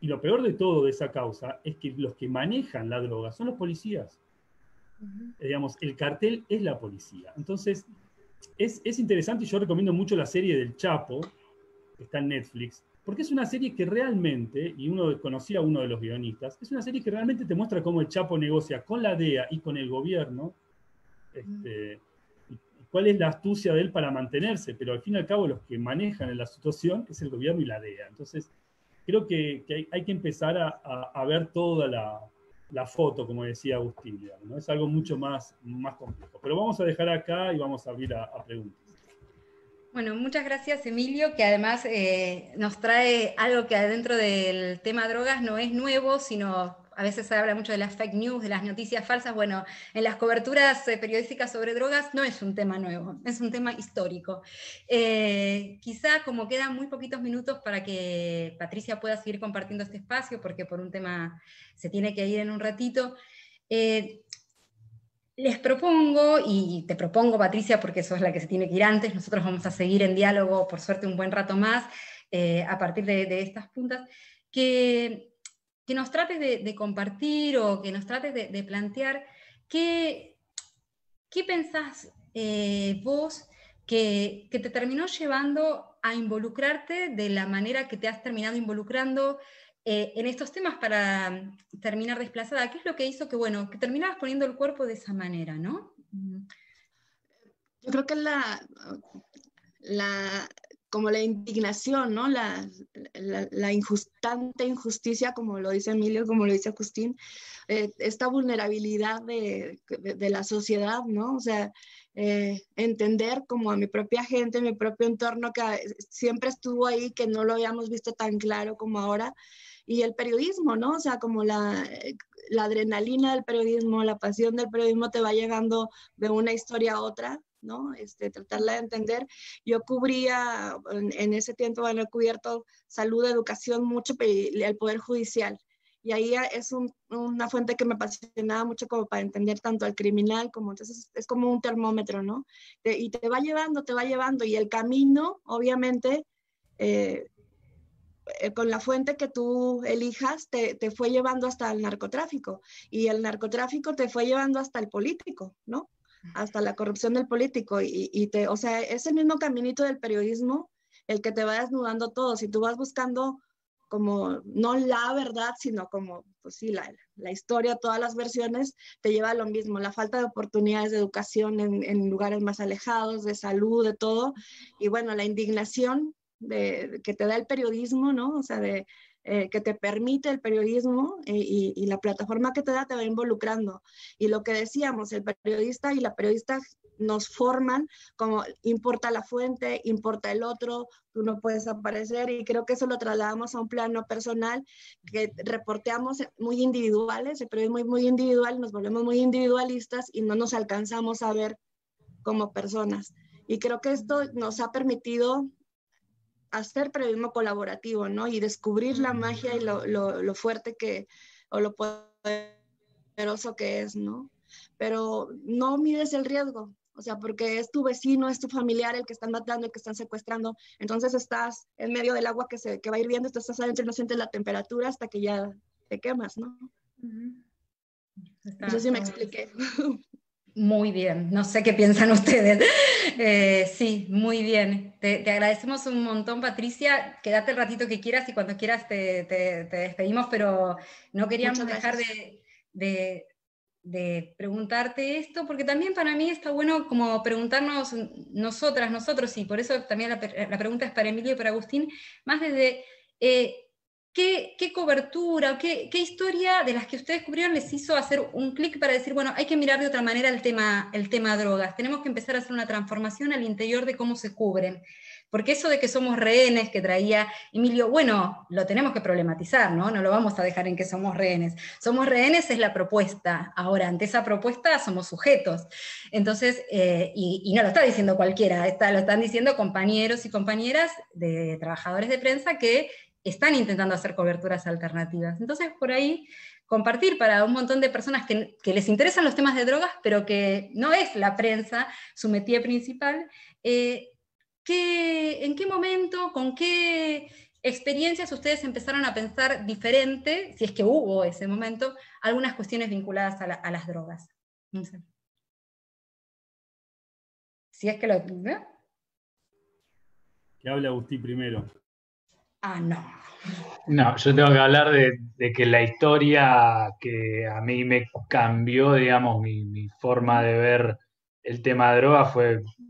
S4: Y lo peor de todo de esa causa es que los que manejan la droga son los policías. Digamos, el cartel es la policía. Entonces, es interesante, y yo recomiendo mucho la serie del Chapo, que está en Netflix, porque es una serie que realmente, y uno conocía a uno de los guionistas, es una serie que realmente te muestra cómo el Chapo negocia con la DEA y con el gobierno, y cuál es la astucia de él para mantenerse, pero al fin y al cabo los que manejan la situación es el gobierno y la DEA. Entonces, creo que hay que empezar a ver toda la foto, como decía Agustín, ¿no? Es algo mucho más complejo. Pero vamos a dejar acá y vamos a abrir a preguntas.
S1: Bueno, muchas gracias, Emilio, que además nos trae algo que adentro del tema drogas no es nuevo, sino a veces se habla mucho de las fake news, de las noticias falsas. Bueno, en las coberturas periodísticas sobre drogas no es un tema nuevo, es un tema histórico. Quizá como quedan muy poquitos minutos para que Patricia pueda seguir compartiendo este espacio, porque por un tema se tiene que ir en un ratito, les propongo, y te propongo, Patricia, porque sos la que se tiene que ir antes, nosotros vamos a seguir en diálogo, por suerte, un buen rato más, a partir de estas puntas, que nos trates de compartir, o que nos trates de plantear qué pensás vos que te terminó llevando a involucrarte de la manera que te has terminado involucrando en estos temas, para terminar desplazada, ¿qué es lo que hizo que, bueno, que terminabas poniendo el cuerpo de esa manera, ¿no?
S2: Yo creo que como la indignación, ¿no? La tanta injusticia, como lo dice Emilio, como lo dice Agustín, esta vulnerabilidad de la sociedad, ¿no? O sea, entender como a mi propia gente, mi propio entorno, que siempre estuvo ahí, que no lo habíamos visto tan claro como ahora, y el periodismo, ¿no? O sea, como la adrenalina del periodismo, la pasión del periodismo te va llegando de una historia a otra, ¿no? Tratarla de entender. Yo cubría, en ese tiempo, bueno, he cubierto salud, educación, mucho, el Poder Judicial. Y ahí es una fuente que me apasionaba mucho como para entender tanto al criminal como, entonces es como un termómetro, ¿no? Y te va llevando, y el camino, obviamente, con la fuente que tú elijas, te fue llevando hasta el narcotráfico, y el narcotráfico te fue llevando hasta el político, ¿no? Hasta la corrupción del político, o sea, es el mismo caminito del periodismo el que te va desnudando todo. Si tú vas buscando como, no la verdad, sino como, pues sí, la historia, todas las versiones, te lleva a lo mismo, la falta de oportunidades de educación en lugares más alejados, de salud, de todo, y bueno, la indignación que te da el periodismo, ¿no? O sea, que te permite el periodismo, y la plataforma que te da te va involucrando. Y lo que decíamos, el periodista y la periodista nos forman como importa la fuente, importa el otro, tú no puedes aparecer, y creo que eso lo trasladamos a un plano personal, que reporteamos muy individuales, el periodismo es muy individual, nos volvemos muy individualistas y no nos alcanzamos a ver como personas. Y creo que esto nos ha permitido hacer periodismo colaborativo, ¿no? Y descubrir la magia y lo fuerte o lo poderoso que es, ¿no? Pero no mides el riesgo, o sea, porque es tu vecino, es tu familiar el que están matando, el que están secuestrando, entonces estás en medio del agua que va hirviendo, tú estás adentro y no sientes la temperatura hasta que ya te quemas, ¿no? No sé si me expliqué.
S1: Muy bien, no sé qué piensan ustedes. Sí, muy bien. Te agradecemos un montón, Patricia. Quédate el ratito que quieras y cuando quieras te despedimos, pero no queríamos dejar de preguntarte esto, porque también para mí está bueno como preguntarnos nosotros, y por eso también la pregunta es para Emilio y para Agustín, más desde ¿qué cobertura, qué historia de las que ustedes cubrieron les hizo hacer un clic para decir, bueno, hay que mirar de otra manera el tema drogas, tenemos que empezar a hacer una transformación al interior de cómo se cubren? Porque eso de que somos rehenes que traía Emilio, bueno, lo tenemos que problematizar, ¿no? No lo vamos a dejar en que somos rehenes. Somos rehenes es la propuesta. Ahora, ante esa propuesta somos sujetos. Entonces, y no lo está diciendo cualquiera, lo están diciendo compañeros y compañeras de trabajadores de prensa que están intentando hacer coberturas alternativas. Entonces, por ahí, compartir para un montón de personas que les interesan los temas de drogas, pero que no es la prensa su métier principal, ¿en qué momento, con qué experiencias ustedes empezaron a pensar diferente, si es que hubo ese momento, algunas cuestiones vinculadas a las drogas? No sé. Si es que lo... ¿no?
S4: Que hable Agustín primero.
S1: No.
S3: No, yo tengo que hablar de que la historia que a mí me cambió, digamos, mi forma de ver el tema de droga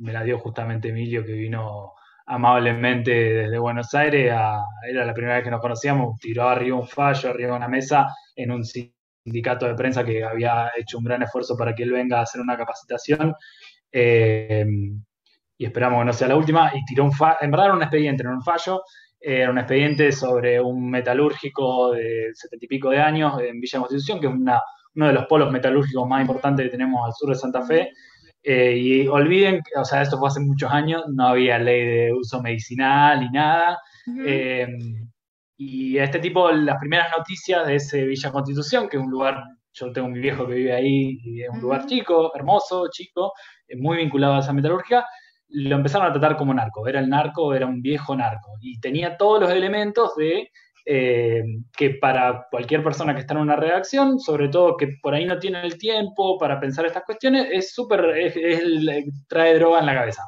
S3: me la dio justamente Emilio, que vino amablemente desde Buenos Aires, era la primera vez que nos conocíamos, tiró arriba un fallo, arriba una mesa, en un sindicato de prensa que había hecho un gran esfuerzo para que él venga a hacer una capacitación, y esperamos que no sea la última, y tiró en verdad era un expediente, no un fallo. Era un expediente sobre un metalúrgico de 70 y pico de años en Villa Constitución, que es uno de los polos metalúrgicos más importantes que tenemos al sur de Santa Fe. Y olviden, o sea, esto fue hace muchos años, no había ley de uso medicinal ni nada. Y este tipo, las primeras noticias de ese Villa Constitución, que es un lugar, yo tengo mi viejo que vive ahí, y es un lugar chico, hermoso, chico, muy vinculado a esa metalúrgica, lo empezaron a tratar como narco. Era el narco, era un viejo narco. Y tenía todos los elementos de que para cualquier persona que está en una redacción, sobre todo que por ahí no tiene el tiempo para pensar estas cuestiones, trae droga en la cabeza.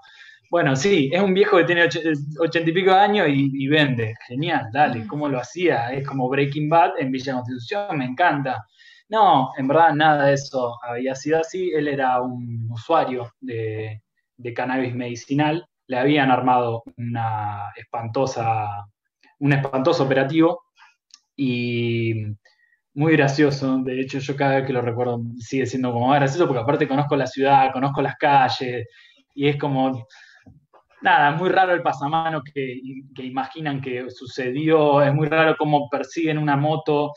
S3: Bueno, sí, es un viejo que tiene 80 y pico de años y vende. Genial, dale, ¿cómo lo hacía? Es como Breaking Bad en Villa Constitución, me encanta. No, en verdad nada de eso había sido así. Él era un usuario de cannabis medicinal. Le habían armado un espantoso operativo y muy gracioso. De hecho, yo cada vez que lo recuerdo sigue siendo como más gracioso porque aparte conozco la ciudad, conozco las calles y es como nada, es muy raro el pasamano que imaginan que sucedió, es muy raro cómo persiguen una moto,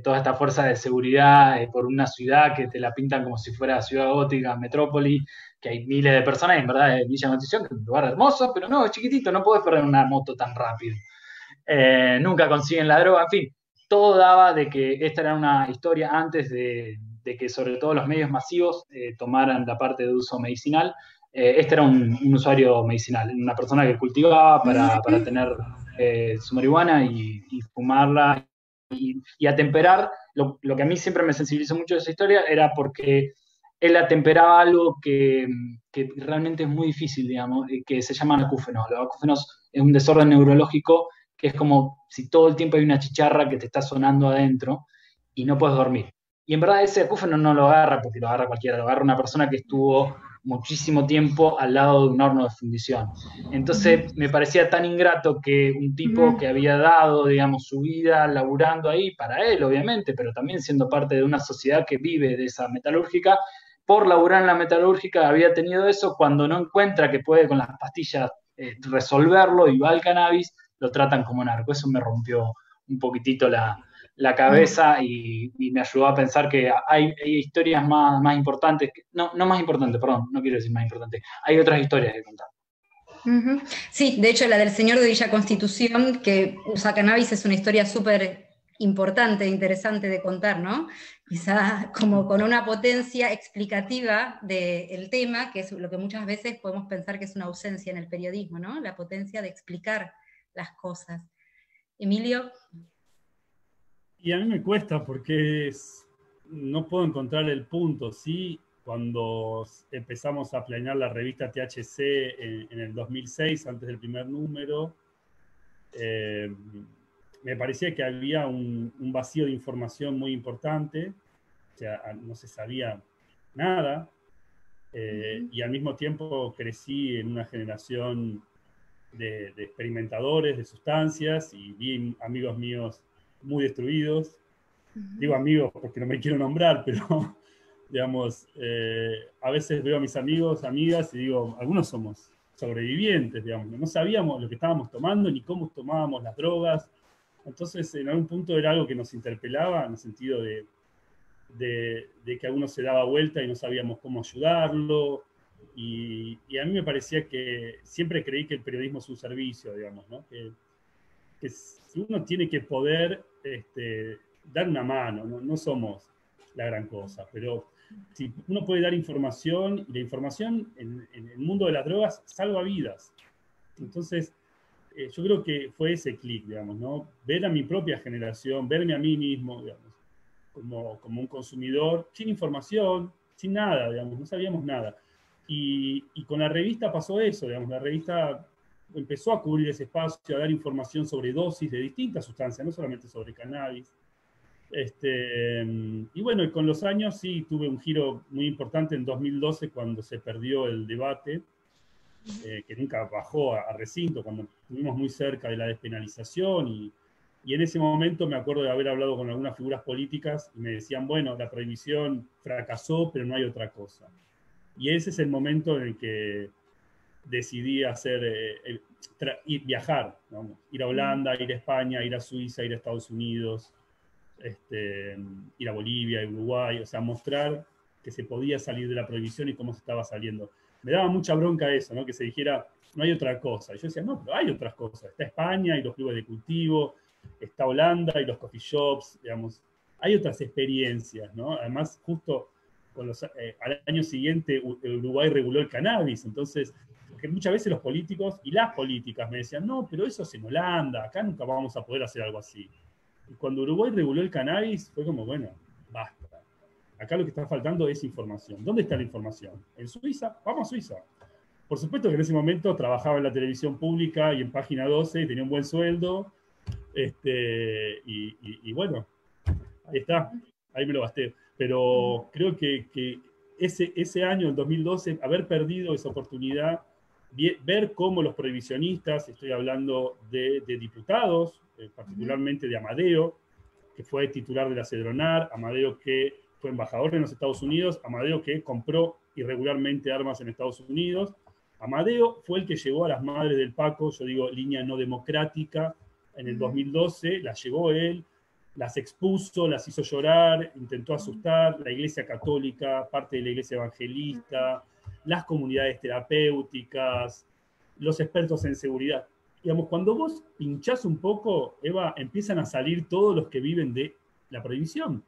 S3: toda esta fuerza de seguridad por una ciudad que te la pintan como si fuera ciudad gótica, metrópoli, que hay miles de personas, y en verdad es Villa Constitución, que es un lugar hermoso, pero no, es chiquitito, no podés perder una moto tan rápido. Nunca consiguen la droga, en fin, todo daba de que esta era una historia antes de que sobre todo los medios masivos tomaran la parte de uso medicinal. Este era un usuario medicinal, una persona que cultivaba para tener su marihuana y fumarla y atemperar. Lo que a mí siempre me sensibilizó mucho de esa historia era porque él atemperaba algo que realmente es muy difícil, digamos, que se llaman acúfenos. Los acúfenos es un desorden neurológico que es como si todo el tiempo hay una chicharra que te está sonando adentro y no puedes dormir. Y en verdad ese acúfeno no lo agarra porque lo agarra cualquiera, lo agarra una persona que estuvo muchísimo tiempo al lado de un horno de fundición. Entonces me parecía tan ingrato que un tipo que había dado, digamos, su vida laburando ahí, para él obviamente, pero también siendo parte de una sociedad que vive de esa metalúrgica, por laburar en la metalúrgica había tenido eso, cuando no encuentra que puede con las pastillas resolverlo y va al cannabis, lo tratan como narco. Eso me rompió un poquitito la cabeza y me ayudó a pensar que hay historias más importantes, no más importantes, perdón, no quiero decir más importantes, hay otras historias que contar.
S1: Sí, de hecho la del señor de Villa Constitución que usa cannabis es una historia súper importante e interesante de contar, ¿no? Quizá como con una potencia explicativa del tema, que es lo que muchas veces podemos pensar que es una ausencia en el periodismo, ¿no? La potencia de explicar las cosas. Emilio.
S4: Y a mí me cuesta porque no puedo encontrar el punto, ¿sí? Cuando empezamos a planear la revista THC en el 2006, antes del primer número, me parecía que había un vacío de información muy importante, o sea, no se sabía nada, y al mismo tiempo crecí en una generación de experimentadores de sustancias y vi amigos míos muy destruidos. Digo amigos porque no me quiero nombrar, pero digamos, a veces veo a mis amigos, amigas y digo, algunos somos sobrevivientes, digamos, no sabíamos lo que estábamos tomando ni cómo tomábamos las drogas. Entonces, en algún punto era algo que nos interpelaba en el sentido de que alguno se daba vuelta y no sabíamos cómo ayudarlo. Y a mí me parecía que siempre creí que el periodismo es un servicio, digamos, ¿no? Que uno tiene que poder dar una mano, no somos la gran cosa, pero si uno puede dar información, y la información en el mundo de las drogas salva vidas. Entonces, yo creo que fue ese clic, digamos, ¿no? Ver a mi propia generación, verme a mí mismo, digamos, como un consumidor, sin información, sin nada, digamos, no sabíamos nada. Y con la revista pasó eso, digamos, la revista empezó a cubrir ese espacio, a dar información sobre dosis de distintas sustancias, no solamente sobre cannabis. Y bueno, con los años sí tuve un giro muy importante en 2012 cuando se perdió el debate, que nunca bajó a recinto, cuando estuvimos muy cerca de la despenalización y en ese momento me acuerdo de haber hablado con algunas figuras políticas y me decían, bueno, la prohibición fracasó, pero no hay otra cosa. Y ese es el momento en el que decidí viajar, ¿no? Ir a Holanda, ir a España, ir a Suiza, ir a Estados Unidos, ir a Bolivia, Uruguay, o sea, mostrar que se podía salir de la prohibición y cómo se estaba saliendo. Me daba mucha bronca eso, ¿no? Que se dijera, no hay otra cosa. Y yo decía, no, pero hay otras cosas. Está España y los clubes de cultivo, está Holanda y los coffee shops, digamos. Hay otras experiencias, ¿no? Además, justo al año siguiente Uruguay reguló el cannabis, entonces, porque muchas veces los políticos y las políticas me decían, no, pero eso es en Holanda, acá nunca vamos a poder hacer algo así. Y cuando Uruguay reguló el cannabis, fue como, bueno, basta. Acá lo que está faltando es información. ¿Dónde está la información? ¿En Suiza? Vamos a Suiza. Por supuesto que en ese momento trabajaba en la televisión pública y en Página 12 y tenía un buen sueldo. Y bueno, ahí está, ahí me lo gasté. Pero creo que ese año, el 2012, haber perdido esa oportunidad, ver cómo los prohibicionistas, estoy hablando de diputados, particularmente de Amadeo, que fue titular de la Cedronar, Amadeo que fue embajador en los Estados Unidos, Amadeo que compró irregularmente armas en Estados Unidos. Amadeo fue el que llegó a las madres del Paco, yo digo línea no democrática, en el 2012, las llevó él, las expuso, las hizo llorar, intentó asustar, la Iglesia Católica, parte de la Iglesia Evangelista, las comunidades terapéuticas, los expertos en seguridad. Digamos, cuando vos pinchás un poco, Eva, empiezan a salir todos los que viven de la prohibición.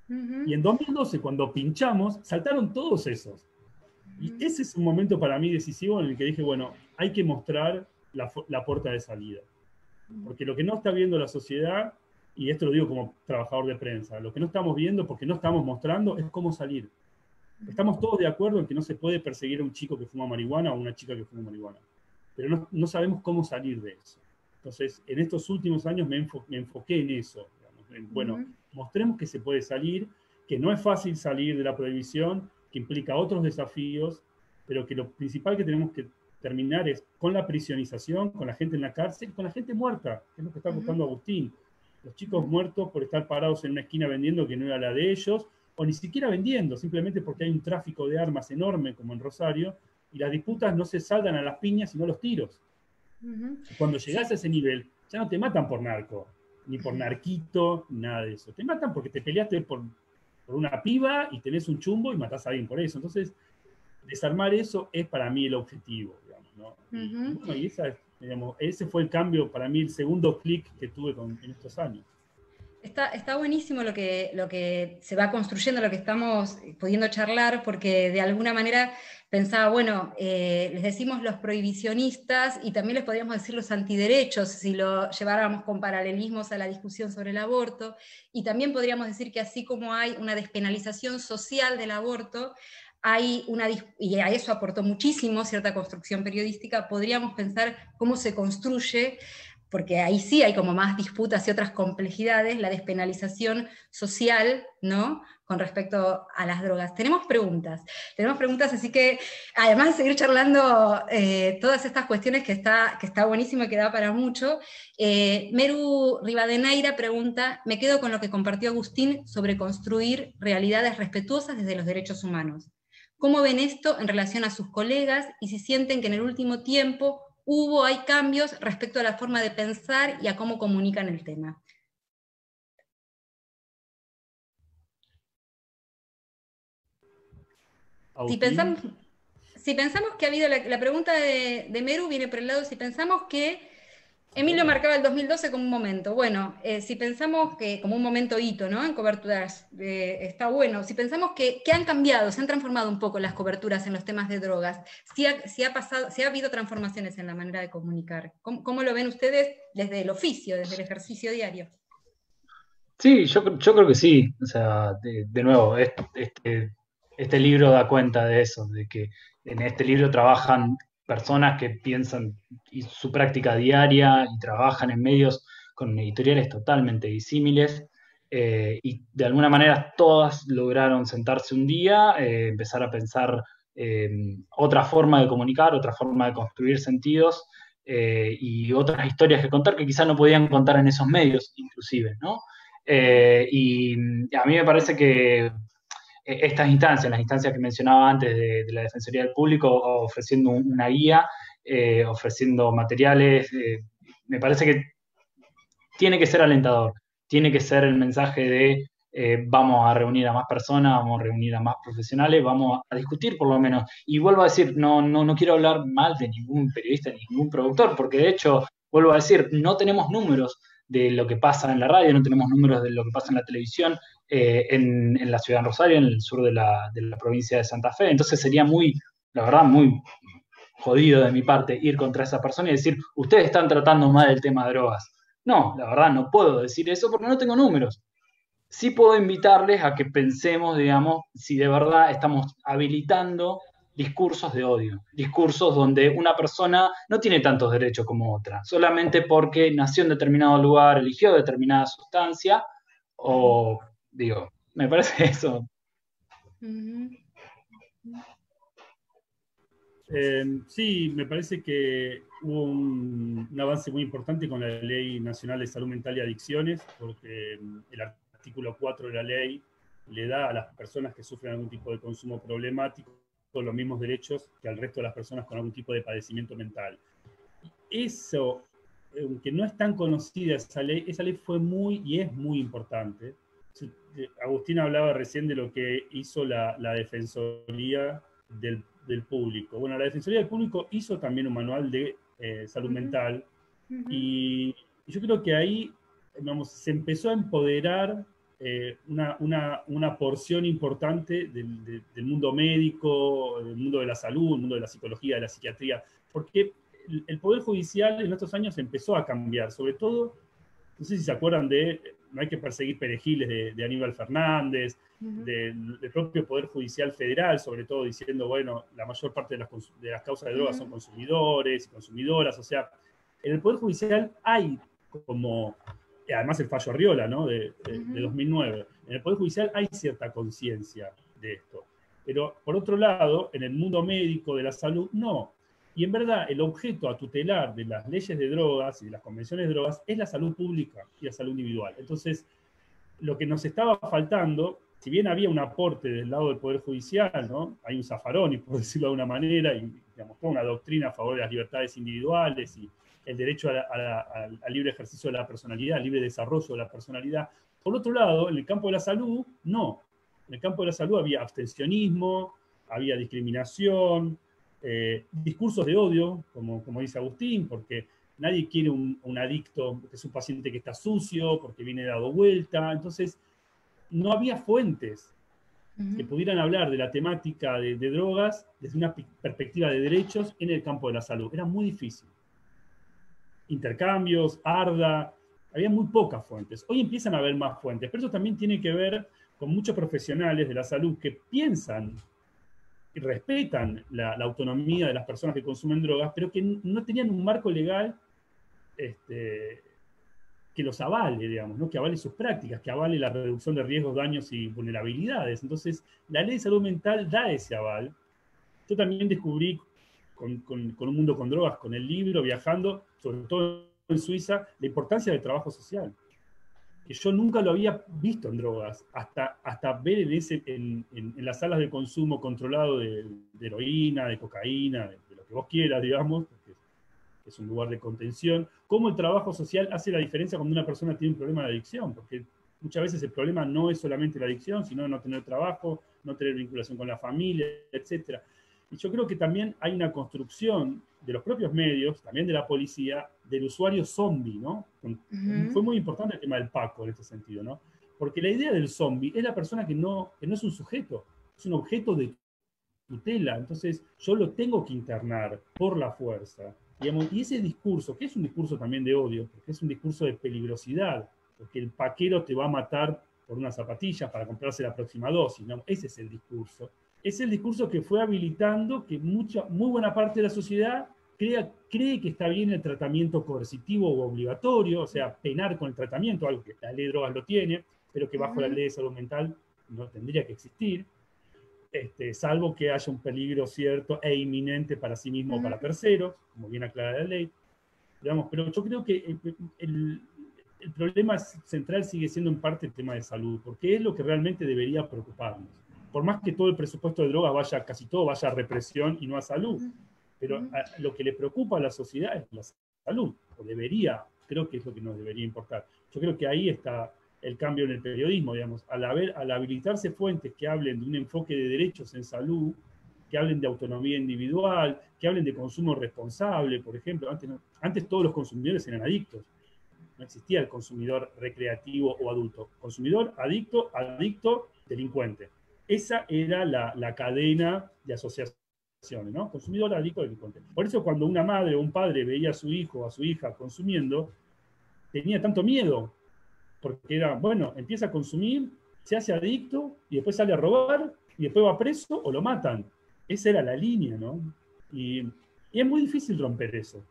S4: Y en 2012, cuando pinchamos, saltaron todos esos. Y ese es un momento para mí decisivo en el que dije, bueno, hay que mostrar la puerta de salida. Porque lo que no está viendo la sociedad, y esto lo digo como trabajador de prensa, lo que no estamos viendo, porque no estamos mostrando, es cómo salir. Estamos todos de acuerdo en que no se puede perseguir a un chico que fuma marihuana o a una chica que fuma marihuana. Pero no sabemos cómo salir de eso. Entonces, en estos últimos años me enfoqué en eso. Digamos, bueno, mostremos que se puede salir, que no es fácil salir de la prohibición, que implica otros desafíos, pero que lo principal que tenemos que terminar es con la prisionización, con la gente en la cárcel, con la gente muerta, que es lo que está contando Agustín. Los chicos muertos por estar parados en una esquina vendiendo que no era la de ellos, o ni siquiera vendiendo, simplemente porque hay un tráfico de armas enorme como en Rosario, y las disputas no se saldan a las piñas, sino a los tiros. Cuando llegás a ese nivel, ya no te matan por narco, ni por narquito, ni nada de eso. Te matan porque te peleaste por una piba y tenés un chumbo y matás a alguien por eso. Entonces, desarmar eso es para mí el objetivo, digamos, ¿no? Y bueno, digamos, ese fue el cambio para mí, el segundo clic que tuve en estos años.
S1: Está buenísimo lo que se va construyendo, lo que estamos pudiendo charlar, porque de alguna manera pensaba, bueno, les decimos los prohibicionistas y también les podríamos decir los antiderechos, si lo lleváramos con paralelismos a la discusión sobre el aborto, y también podríamos decir que así como hay una despenalización social del aborto, y a eso aportó muchísimo cierta construcción periodística, podríamos pensar cómo se construye, porque ahí sí hay como más disputas y otras complejidades, la despenalización social, ¿no?, con respecto a las drogas. Tenemos preguntas, así que además de seguir charlando todas estas cuestiones que está buenísimo y que da para mucho, Meru Rivadeneira pregunta, me quedo con lo que compartió Agustín sobre construir realidades respetuosas desde los derechos humanos. ¿Cómo ven esto en relación a sus colegas y si sienten que en el último tiempo hay cambios respecto a la forma de pensar y a cómo comunican el tema? Si pensamos que ha habido, la pregunta de Meru viene por el lado, si pensamos que Emilio marcaba el 2012 como un momento, bueno, si pensamos que como un momento hito, ¿no?, en coberturas, está bueno, si pensamos que han cambiado, se han transformado un poco las coberturas en los temas de drogas, si ha habido transformaciones en la manera de comunicar, ¿cómo lo ven ustedes desde el oficio, desde el ejercicio diario?
S3: Sí, yo creo que sí. O sea, de nuevo, este libro da cuenta de eso, de que en este libro trabajan personas que piensan y su práctica diaria y trabajan en medios con editoriales totalmente disímiles, y de alguna manera todas lograron sentarse un día, empezar a pensar otra forma de comunicar, otra forma de construir sentidos, y otras historias que contar que quizás no podían contar en esos medios, inclusive, ¿no? Y a mí me parece que estas instancias, las instancias que mencionaba antes de la Defensoría del Público, ofreciendo una guía, ofreciendo materiales, me parece que tiene que ser alentador, tiene que ser el mensaje de vamos a reunir a más personas, vamos a reunir a más profesionales, vamos a discutir por lo menos. Y vuelvo a decir, no quiero hablar mal de ningún periodista, ni ningún productor, porque de hecho, vuelvo a decir, no tenemos números de lo que pasa en la radio, no tenemos números de lo que pasa en la televisión, en la ciudad de Rosario, en el sur de la provincia de Santa Fe. Entonces sería la verdad, muy jodido de mi parte ir contra esa persona y decir, ustedes están tratando mal el tema de drogas. No, la verdad no puedo decir eso porque no tengo números. Sí puedo invitarles a que pensemos, digamos, si de verdad estamos habilitando discursos de odio, discursos donde una persona no tiene tantos derechos como otra, solamente porque nació en determinado lugar, eligió determinada sustancia, o digo, me parece eso.
S4: Sí, me parece que hubo un avance muy importante con la Ley Nacional de Salud Mental y Adicciones, porque el artículo 4 de la ley le da a las personas que sufren algún tipo de consumo problemático los mismos derechos que al resto de las personas con algún tipo de padecimiento mental. Eso, aunque no es tan conocida esa ley fue muy y es muy importante. Agustín hablaba recién de lo que hizo la Defensoría del Público. Bueno, la Defensoría del Público hizo también un manual de salud mental y yo creo que ahí, digamos, se empezó a empoderar una porción importante del mundo médico, del mundo de la salud, del mundo de la psicología, de la psiquiatría, porque el Poder Judicial en estos años empezó a cambiar, sobre todo, no sé si se acuerdan de No hay que perseguir perejiles de Aníbal Fernández, del propio Poder Judicial Federal, sobre todo diciendo, bueno, la mayor parte de las causas de drogas son consumidores y consumidoras, o sea, en el Poder Judicial hay como, además el fallo Arriola, ¿no? de 2009, en el Poder Judicial hay cierta conciencia de esto, pero por otro lado, en el mundo médico de la salud, no. Y en verdad, el objeto a tutelar de las leyes de drogas y de las convenciones de drogas es la salud pública y la salud individual. Entonces, lo que nos estaba faltando, si bien había un aporte del lado del Poder Judicial, ¿no? Hay un zaffaroni, por decirlo de una manera, y digamos, toda una doctrina a favor de las libertades individuales y el derecho al libre ejercicio de la personalidad, al libre desarrollo de la personalidad. Por otro lado, en el campo de la salud, no. En el campo de la salud había abstencionismo, había discriminación, discursos de odio, como dice Agustín, porque nadie quiere un adicto que es un paciente que está sucio, porque viene dado vuelta. Entonces, no había fuentes que pudieran hablar de la temática de drogas desde una perspectiva de derechos en el campo de la salud. Era muy difícil. Intercambios, ARDA, había muy pocas fuentes. Hoy empiezan a haber más fuentes, pero eso también tiene que ver con muchos profesionales de la salud que piensan y respetan la autonomía de las personas que consumen drogas, pero que no tenían un marco legal que los avale, digamos, ¿no? Que avale sus prácticas, que avale la reducción de riesgos, daños y vulnerabilidades. Entonces, la ley de salud mental da ese aval. Yo también descubrí con un mundo con drogas, con el libro, viajando, sobre todo en Suiza, la importancia del trabajo social, que yo nunca lo había visto en drogas, hasta ver en las salas de consumo controlado de heroína, de cocaína, de lo que vos quieras, digamos, porque es un lugar de contención, cómo el trabajo social hace la diferencia cuando una persona tiene un problema de adicción, porque muchas veces el problema no es solamente la adicción, sino no tener trabajo, no tener vinculación con la familia, etc. Y yo creo que también hay una construcción de los propios medios, también de la policía, del usuario zombie, ¿no? Fue muy importante el tema del Paco en este sentido, ¿no? Porque la idea del zombie es la persona que no es un sujeto, es un objeto de tutela, entonces yo lo tengo que internar por la fuerza. Digamos, y ese discurso, que es un discurso también de odio, porque es un discurso de peligrosidad, porque el paquero te va a matar por unas zapatillas para comprarse la próxima dosis, ¿no? Ese es el discurso. Es el discurso que fue habilitando que muy buena parte de la sociedad cree que está bien el tratamiento coercitivo o obligatorio, o sea, penar con el tratamiento, algo que la ley de drogas lo tiene, pero que bajo la ley de salud mental no tendría que existir, salvo que haya un peligro cierto e inminente para sí mismo o para terceros, como bien aclara la ley. Digamos, pero yo creo que el problema central sigue siendo en parte el tema de salud, porque es lo que realmente debería preocuparnos. Por más que todo el presupuesto de drogas casi todo vaya a represión y no a salud, pero lo que le preocupa a la sociedad es la salud, o creo que es lo que nos debería importar. Yo creo que ahí está el cambio en el periodismo, digamos, al habilitarse fuentes que hablen de un enfoque de derechos en salud, que hablen de autonomía individual, que hablen de consumo responsable, por ejemplo. Antes todos los consumidores eran adictos. No existía el consumidor recreativo o adulto. Consumidor, adicto, delincuente. Esa era la cadena de asociaciones, ¿no? Consumidor, adicto, delincuente. Por eso cuando una madre o un padre veía a su hijo o a su hija consumiendo, tenía tanto miedo, porque era, bueno, empieza a consumir, se hace adicto y después sale a robar y después va preso o lo matan. esa era la línea, ¿no? Y es muy difícil romper eso.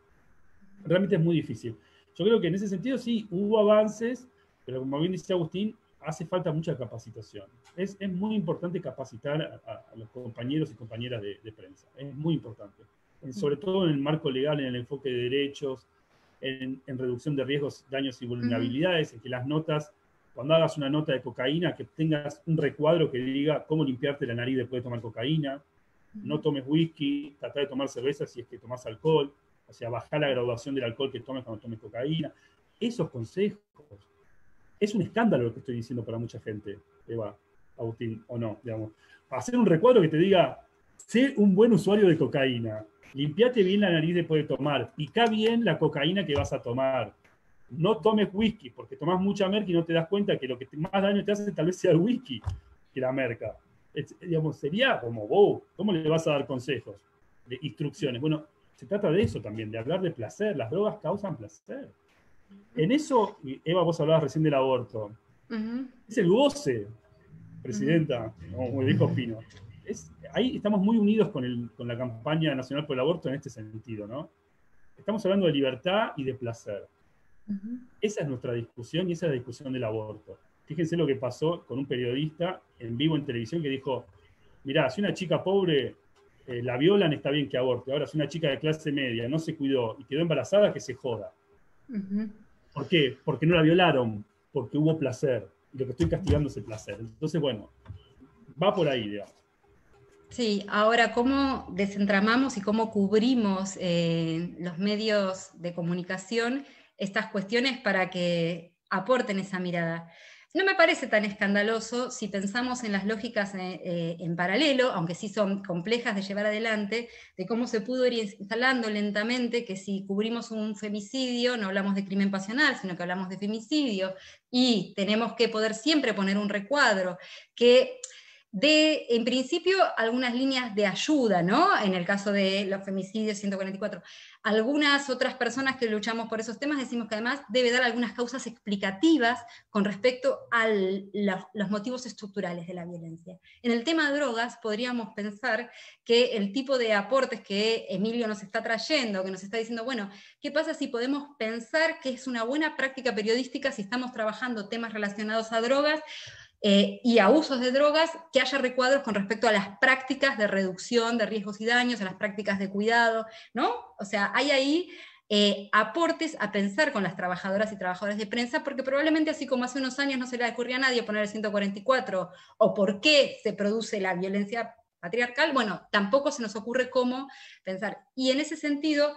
S4: Realmente es muy difícil. Yo creo que en ese sentido sí, hubo avances, pero como bien dice Agustín, hace falta mucha capacitación. Es muy importante capacitar a los compañeros y compañeras de prensa. Es muy importante. Sobre todo en el marco legal, en el enfoque de derechos, en reducción de riesgos, daños y vulnerabilidades, en que las notas, cuando hagas una nota de cocaína, que tengas un recuadro que diga cómo limpiarte la nariz después de tomar cocaína, no tomes whisky, trata de tomar cerveza si es que tomás alcohol, o sea, bajar la graduación del alcohol que tomes cuando tomes cocaína. Esos consejos. Es un escándalo lo que estoy diciendo para mucha gente, Eva, Agustín, o no, digamos. Hacer un recuadro que te diga, sé un buen usuario de cocaína, limpiate bien la nariz después de tomar, pica bien la cocaína que vas a tomar, no tomes whisky, porque tomás mucha merca y no te das cuenta que lo que más daño te hace tal vez sea el whisky que la merca. Digamos, sería como, wow, ¿cómo le vas a dar consejos? De instrucciones. Bueno, se trata de eso también, de hablar de placer. Las drogas causan placer. En eso, Eva, vos hablabas recién del aborto. Es el goce, presidenta, como dijo Pino. Ahí estamos muy unidos con la campaña nacional por el aborto en este sentido, ¿no? Estamos hablando de libertad y de placer. Esa es nuestra discusión y esa es la discusión del aborto. Fíjense lo que pasó con un periodista en vivo en televisión que dijo, mirá, si una chica pobre la violan, está bien que aborte. Ahora, si una chica de clase media no se cuidó y quedó embarazada, que se joda. ¿Por qué? Porque no la violaron, porque hubo placer. Y lo que estoy castigando es el placer. Entonces, bueno, va por ahí, digamos.
S1: Sí, ahora, ¿cómo desentramamos y cómo cubrimos los medios de comunicación estas cuestiones para que aporten esa mirada? No me parece tan escandaloso si pensamos en las lógicas en paralelo, aunque sí son complejas de llevar adelante, de cómo se pudo ir instalando lentamente que si cubrimos un femicidio, no hablamos de crimen pasional, sino que hablamos de femicidio, y tenemos que poder siempre poner un recuadro que de, en principio, algunas líneas de ayuda, ¿no? En el caso de los femicidios 144. Algunas otras personas que luchamos por esos temas decimos que además debe dar algunas causas explicativas con respecto a los motivos estructurales de la violencia. En el tema de drogas podríamos pensar que el tipo de aportes que Emilio nos está trayendo, que nos está diciendo, bueno, ¿qué pasa si podemos pensar que es una buena práctica periodística si estamos trabajando temas relacionados a drogas y a usos de drogas, que haya recuadros con respecto a las prácticas de reducción de riesgos y daños, a las prácticas de cuidado, ¿no? O sea, hay ahí aportes a pensar con las trabajadoras y trabajadores de prensa, porque probablemente así como hace unos años no se le ocurría a nadie poner el 144, o por qué se produce la violencia patriarcal, bueno, tampoco se nos ocurre cómo pensar. Y en ese sentido,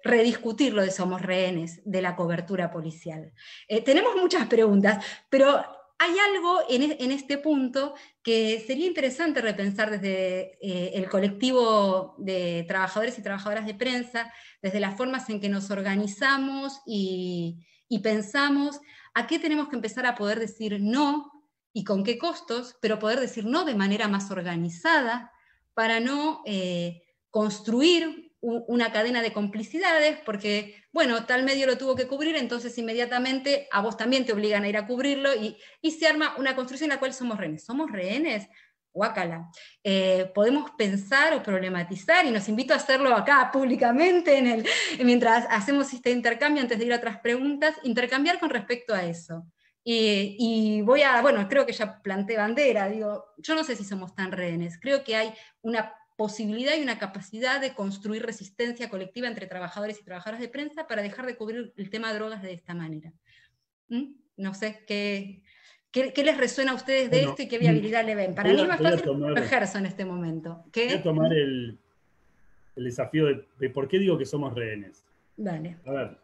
S1: rediscutir lo de Somos Rehenes, de la cobertura policial. Tenemos muchas preguntas, pero hay algo en este punto que sería interesante repensar desde el colectivo de trabajadores y trabajadoras de prensa, desde las formas en que nos organizamos y pensamos a qué tenemos que empezar a poder decir no y con qué costos, pero poder decir no de manera más organizada para no construir una cadena de complicidades, porque, bueno, tal medio lo tuvo que cubrir, entonces inmediatamente a vos también te obligan a ir a cubrirlo, y se arma una construcción en la cual somos rehenes. ¿Somos rehenes? Guácala. Podemos pensar o problematizar, y nos invito a hacerlo acá públicamente, mientras hacemos este intercambio, antes de ir a otras preguntas, intercambiar con respecto a eso. Y voy a, bueno, creo que ya planteé bandera, digo, yo no sé si somos tan rehenes, creo que hay una posibilidad y una capacidad de construir resistencia colectiva entre trabajadores y trabajadoras de prensa para dejar de cubrir el tema de drogas de esta manera. No sé, ¿qué les resuena a ustedes de esto y qué viabilidad le ven? Para mí es más fácil lo ejerzo en este momento.
S4: Voy a tomar el desafío de por qué digo que somos rehenes.
S1: Dale.
S4: A ver,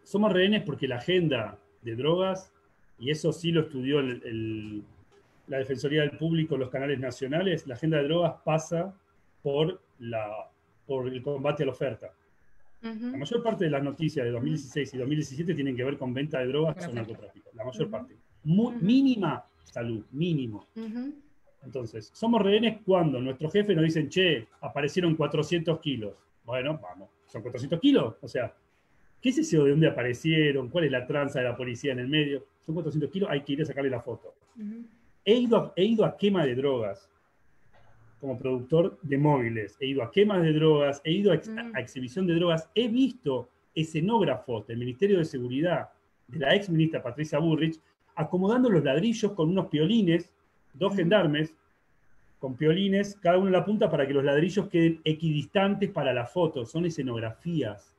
S4: somos rehenes porque la agenda de drogas, y eso sí lo estudió la Defensoría del Público, los canales nacionales, la agenda de drogas pasa por el combate a la oferta. La mayor parte de las noticias de 2016 y 2017 tienen que ver con venta de drogas o narcotráfico. La mayor parte. Mínima salud, mínimo. Entonces, somos rehenes cuando nuestros jefes nos dicen, che, aparecieron 400 kilos. Bueno, vamos, son 400 kilos. O sea, ¿qué es eso de dónde aparecieron? ¿Cuál es la tranza de la policía en el medio? Son 400 kilos, hay que ir a sacarle la foto. He ido a quema de drogas como productor de móviles, he ido a quemas de drogas, he ido a exhibición de drogas, he visto escenógrafos del Ministerio de Seguridad, de la ex ministra Patricia Bullrich, acomodando los ladrillos con unos piolines, dos gendarmes, con piolines, cada uno en la punta para que los ladrillos queden equidistantes para la foto. Son escenografías.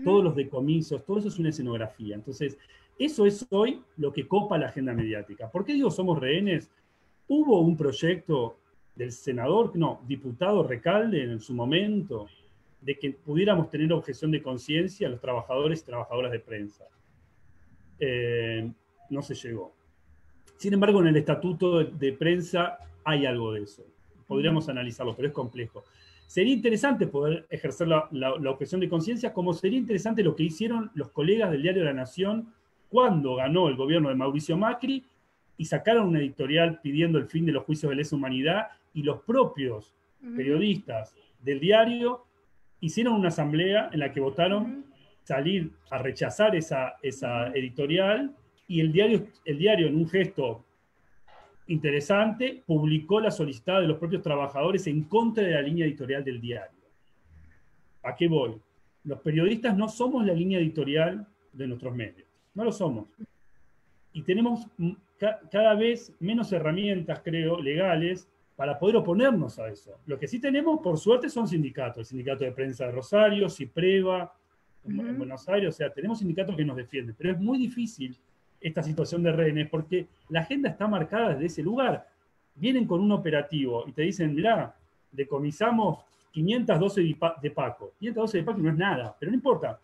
S4: Todos los decomisos, todo eso es una escenografía. Entonces, eso es hoy lo que copa la agenda mediática. ¿Por qué digo somos rehenes? Hubo un proyecto del diputado Recalde en su momento, de que pudiéramos tener objeción de conciencia a los trabajadores y trabajadoras de prensa. No se llegó. Sin embargo, en el estatuto de prensa hay algo de eso. Podríamos analizarlo, pero es complejo. Sería interesante poder ejercer la objeción de conciencia, como sería interesante lo que hicieron los colegas del diario La Nación cuando ganó el gobierno de Mauricio Macri y sacaron un editorial pidiendo el fin de los juicios de lesa humanidad, y los propios periodistas del diario hicieron una asamblea en la que votaron salir a rechazar esa editorial, y el diario en un gesto interesante publicó la solicitada de los propios trabajadores en contra de la línea editorial del diario. ¿A qué voy? Los periodistas no somos la línea editorial de nuestros medios, no lo somos. Y tenemos cada vez menos herramientas, creo, legales para poder oponernos a eso. Lo que sí tenemos, por suerte, son sindicatos. El Sindicato de Prensa de Rosario, CIPREVA, en Buenos Aires, o sea, tenemos sindicatos que nos defienden. Pero es muy difícil esta situación de rehenes porque la agenda está marcada desde ese lugar. Vienen con un operativo y te dicen, mirá, decomisamos 512 de Paco. 512 de Paco no es nada, pero no importa.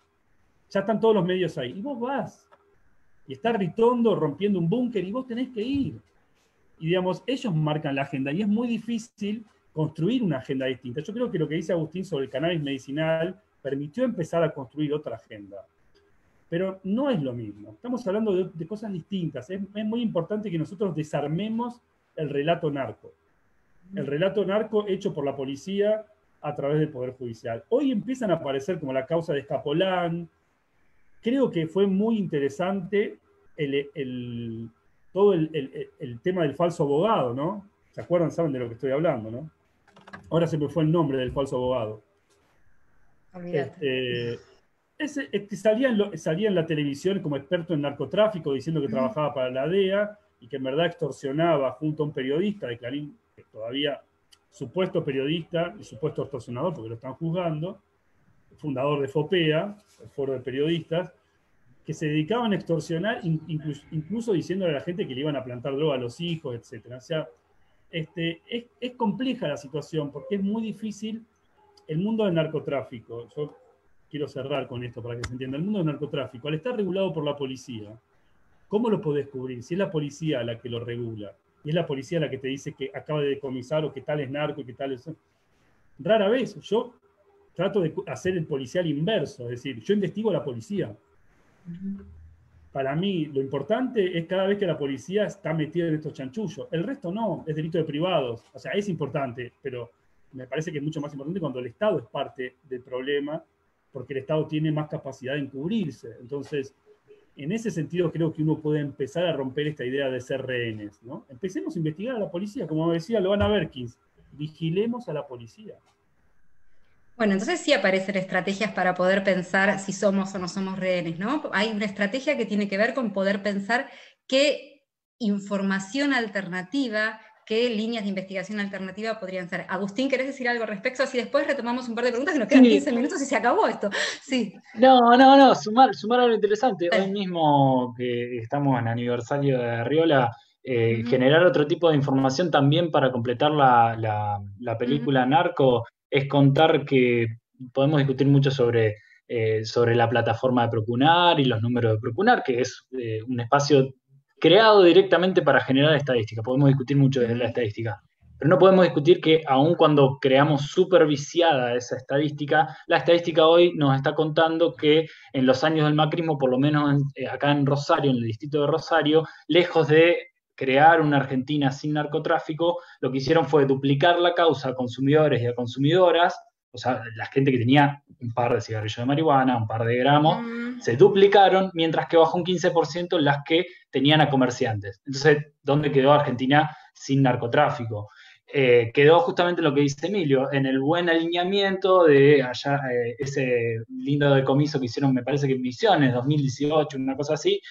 S4: Ya están todos los medios ahí. Y vos vas. Y está Ritondo rompiendo un búnker y vos tenés que ir. Y digamos, ellos marcan la agenda y es muy difícil construir una agenda distinta. Yo creo que lo que dice Agustín sobre el cannabis medicinal permitió empezar a construir otra agenda. Pero no es lo mismo. Estamos hablando de cosas distintas. Es muy importante que nosotros desarmemos el relato narco. El relato narco hecho por la policía a través del Poder Judicial. Hoy empiezan a aparecer como la causa de Escapolán. Creo que fue muy interesante todo el tema del falso abogado, ¿no? ¿Se acuerdan? Saben de lo que estoy hablando, ¿no? Ahora se me fue el nombre del falso abogado. Que salía en la televisión como experto en narcotráfico diciendo que trabajaba para la DEA y que en verdad extorsionaba junto a un periodista de Clarín, que todavía supuesto periodista y supuesto extorsionador porque lo están juzgando, fundador de FOPEA, el Foro de Periodistas, que se dedicaban a extorsionar, incluso diciéndole a la gente que le iban a plantar droga a los hijos, etc. O sea, es compleja la situación porque es muy difícil el mundo del narcotráfico. Yo quiero cerrar con esto para que se entienda. El mundo del narcotráfico, al estar regulado por la policía, ¿cómo lo podés cubrir? Si es la policía la que lo regula, y es la policía la que te dice que acaba de decomisar o que tal es narco y que tal es... Rara vez, yo trato de hacer el policial inverso, es decir, yo investigo a la policía. Para mí, lo importante es cada vez que la policía está metida en estos chanchullos. El resto no, es delito de privados. O sea, es importante, pero me parece que es mucho más importante cuando el Estado es parte del problema, porque el Estado tiene más capacidad de encubrirse. Entonces, en ese sentido creo que uno puede empezar a romper esta idea de ser rehenes, ¿no? Empecemos a investigar a la policía, como decía Loana Berkins, vigilemos a la policía.
S1: Bueno, entonces sí aparecen estrategias para poder pensar si somos o no somos rehenes, ¿no? Hay una estrategia que tiene que ver con poder pensar qué información alternativa, qué líneas de investigación alternativa podrían ser. Agustín, ¿querés decir algo al respecto? Así después retomamos un par de preguntas, que nos quedan 15 minutos y se acabó esto. Sí.
S3: No, sumar algo interesante. Hoy mismo que estamos en aniversario de Arriola, generar otro tipo de información también para completar la película Narco, es contar que podemos discutir mucho sobre la plataforma de Procunar y los números de Procunar, que es un espacio creado directamente para generar estadística. Podemos discutir mucho desde la estadística, pero no podemos discutir que aun cuando creamos superviciada esa estadística, la estadística hoy nos está contando que en los años del macrismo, por lo menos acá en Rosario, en el distrito de Rosario, lejos de crear una Argentina sin narcotráfico, lo que hicieron fue duplicar la causa a consumidores y a consumidoras, o sea, la gente que tenía un par de cigarrillos de marihuana, un par de gramos, se duplicaron, mientras que bajó un 15% las que tenían a comerciantes. Entonces, ¿dónde quedó Argentina sin narcotráfico? quedó justamente lo que dice Emilio, en el buen alineamiento de allá, ese lindo decomiso que hicieron, me parece que en Misiones, 2018, una cosa así,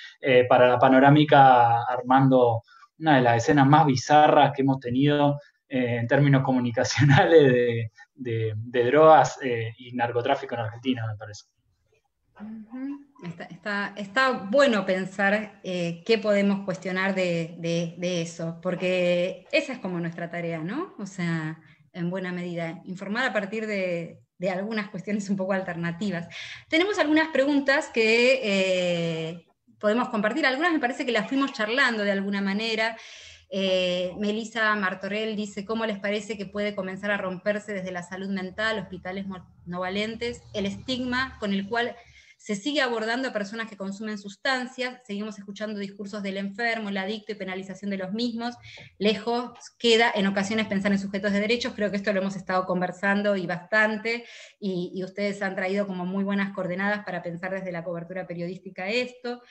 S3: para la panorámica, armando una de las escenas más bizarras que hemos tenido en términos comunicacionales de drogas y narcotráfico en Argentina, me parece.
S1: Está bueno pensar qué podemos cuestionar de eso, porque esa es como nuestra tarea, ¿no? O sea, en buena medida, informar a partir de algunas cuestiones un poco alternativas. Tenemos algunas preguntas que podemos compartir, algunas me parece que las fuimos charlando de alguna manera. Melissa Martorell dice, ¿cómo les parece que puede comenzar a romperse desde la salud mental, hospitales monovalentes, el estigma con el cual se sigue abordando a personas que consumen sustancias, seguimos escuchando discursos del enfermo, el adicto y penalización de los mismos, lejos queda en ocasiones pensar en sujetos de derechos, creo que esto lo hemos estado conversando y bastante, y ustedes han traído como muy buenas coordenadas para pensar desde la cobertura periodística esto.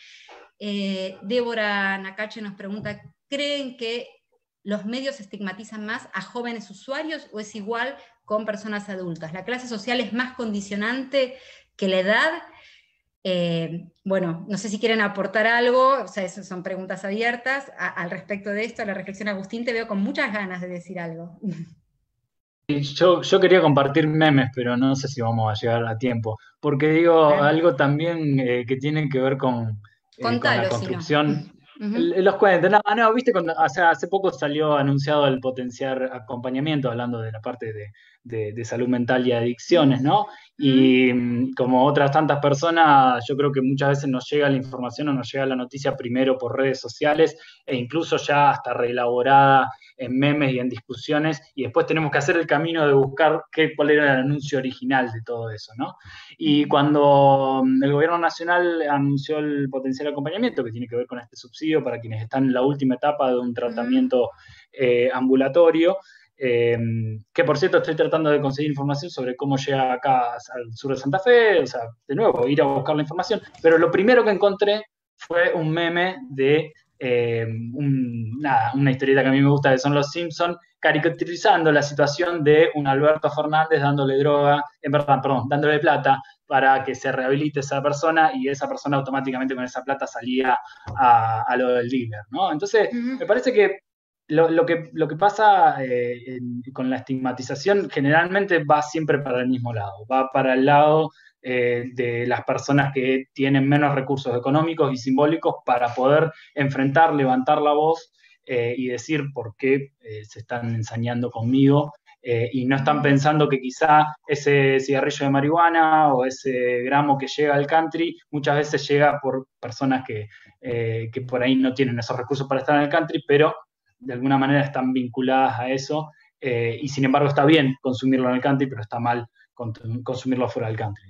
S1: Débora Nakache nos pregunta, ¿creen que los medios estigmatizan más a jóvenes usuarios o es igual con personas adultas? ¿La clase social es más condicionante que la edad? Bueno, no sé si quieren aportar algo, o sea, esas son preguntas abiertas al respecto de esto, a la reflexión. Agustín, te veo con muchas ganas de decir algo.
S3: Yo quería compartir memes, pero no sé si vamos a llegar a tiempo, porque digo algo también que tiene que ver con la
S1: Contalo, si no.
S3: construcción.
S1: Uh-huh.
S3: Los cuentos, no, viste, o sea, hace poco salió anunciado el potenciar acompañamiento, hablando de la parte de salud mental y adicciones, ¿no? Y como otras tantas personas, yo creo que muchas veces nos llega la información o nos llega la noticia primero por redes sociales e incluso ya hasta reelaborada en memes y en discusiones, y después tenemos que hacer el camino de buscar cuál era el anuncio original de todo eso, ¿no? Y cuando el gobierno nacional anunció el potencial acompañamiento, que tiene que ver con este subsidio para quienes están en la última etapa de un tratamiento ambulatorio, que por cierto estoy tratando de conseguir información sobre cómo llega acá al sur de Santa Fe, o sea, de nuevo, ir a buscar la información, pero lo primero que encontré fue un meme de una historieta que a mí me gusta, que son los Simpsons, caricaturizando la situación de un Alberto Fernández dándole droga, dándole plata para que se rehabilite esa persona y esa persona automáticamente con esa plata salía a lo del dealer, ¿no? Entonces, me parece que lo que pasa con la estigmatización generalmente va siempre para el mismo lado, va para el lado de las personas que tienen menos recursos económicos y simbólicos para poder enfrentar, levantar la voz y decir por qué se están ensañando conmigo y no están pensando que quizá ese cigarrillo de marihuana o ese gramo que llega al country muchas veces llega por personas que por ahí no tienen esos recursos para estar en el country, pero de alguna manera están vinculadas a eso y sin embargo está bien consumirlo en el country, pero está mal consumirlo fuera del country.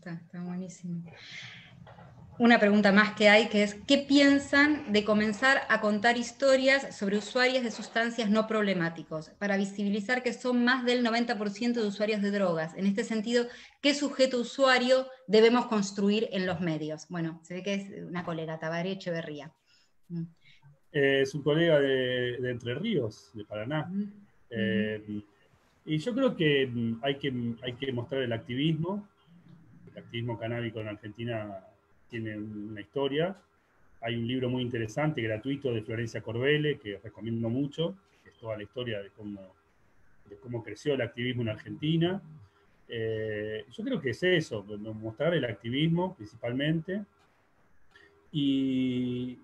S1: Está buenísimo. Una pregunta más que hay, que es, ¿qué piensan de comenzar a contar historias sobre usuarios de sustancias no problemáticos, para visibilizar que son más del 90% de usuarios de drogas? En este sentido, ¿qué sujeto usuario debemos construir en los medios? Bueno, se ve que es una colega, Tabaré Echeverría.
S4: Es un colega de Entre Ríos, de Paraná. Y yo creo que hay que mostrar el activismo. El activismo canábico en Argentina tiene una historia. Hay un libro muy interesante, gratuito, de Florencia Corbele, que recomiendo mucho, que es toda la historia de cómo creció el activismo en Argentina. Yo creo que es eso, mostrar el activismo principalmente. Y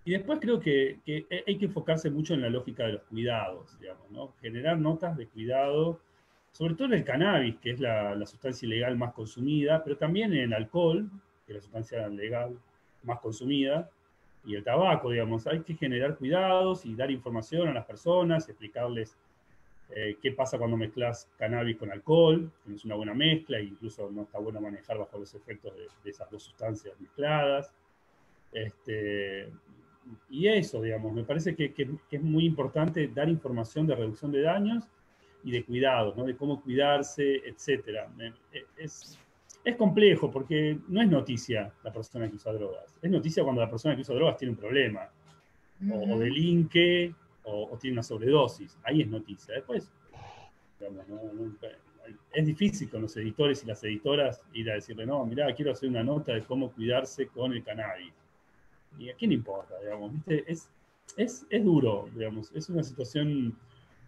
S4: después creo que hay que enfocarse mucho en la lógica de los cuidados, digamos, ¿no? Generar notas de cuidado, sobre todo en el cannabis, que es la sustancia ilegal más consumida, pero también en el alcohol, que es la sustancia legal más consumida, y el tabaco, digamos. Hay que generar cuidados y dar información a las personas, explicarles qué pasa cuando mezclas cannabis con alcohol, que no es una buena mezcla, e incluso no está bueno manejar bajo los efectos de esas dos sustancias mezcladas. Y eso, digamos, me parece que es muy importante dar información de reducción de daños y de cuidados, ¿no? De cómo cuidarse, etc. Es complejo porque no es noticia la persona que usa drogas. Es noticia cuando la persona que usa drogas tiene un problema o delinque o tiene una sobredosis. Ahí es noticia. Después, digamos, es difícil con los editores y las editoras ir a decirle, no, mirá, quiero hacer una nota de cómo cuidarse con el cannabis. ¿Y a quién le importa? Digamos, ¿viste? Es duro, digamos, es una situación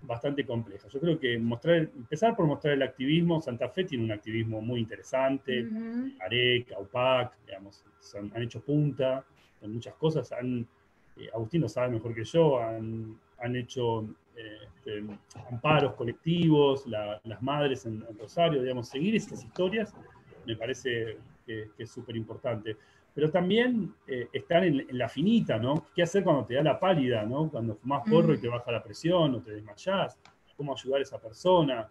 S4: bastante compleja. Yo creo que empezar por mostrar el activismo. Santa Fe tiene un activismo muy interesante, Areca, UPAC, digamos, han hecho punta en muchas cosas. Agustín lo sabe mejor que yo, han hecho amparos colectivos, las madres en Rosario, digamos, seguir esas historias me parece que es súper importante. Pero también estar en la finita, ¿no? ¿Qué hacer cuando te da la pálida, ¿no? Cuando fumás porro y te baja la presión o te desmayás, cómo ayudar a esa persona.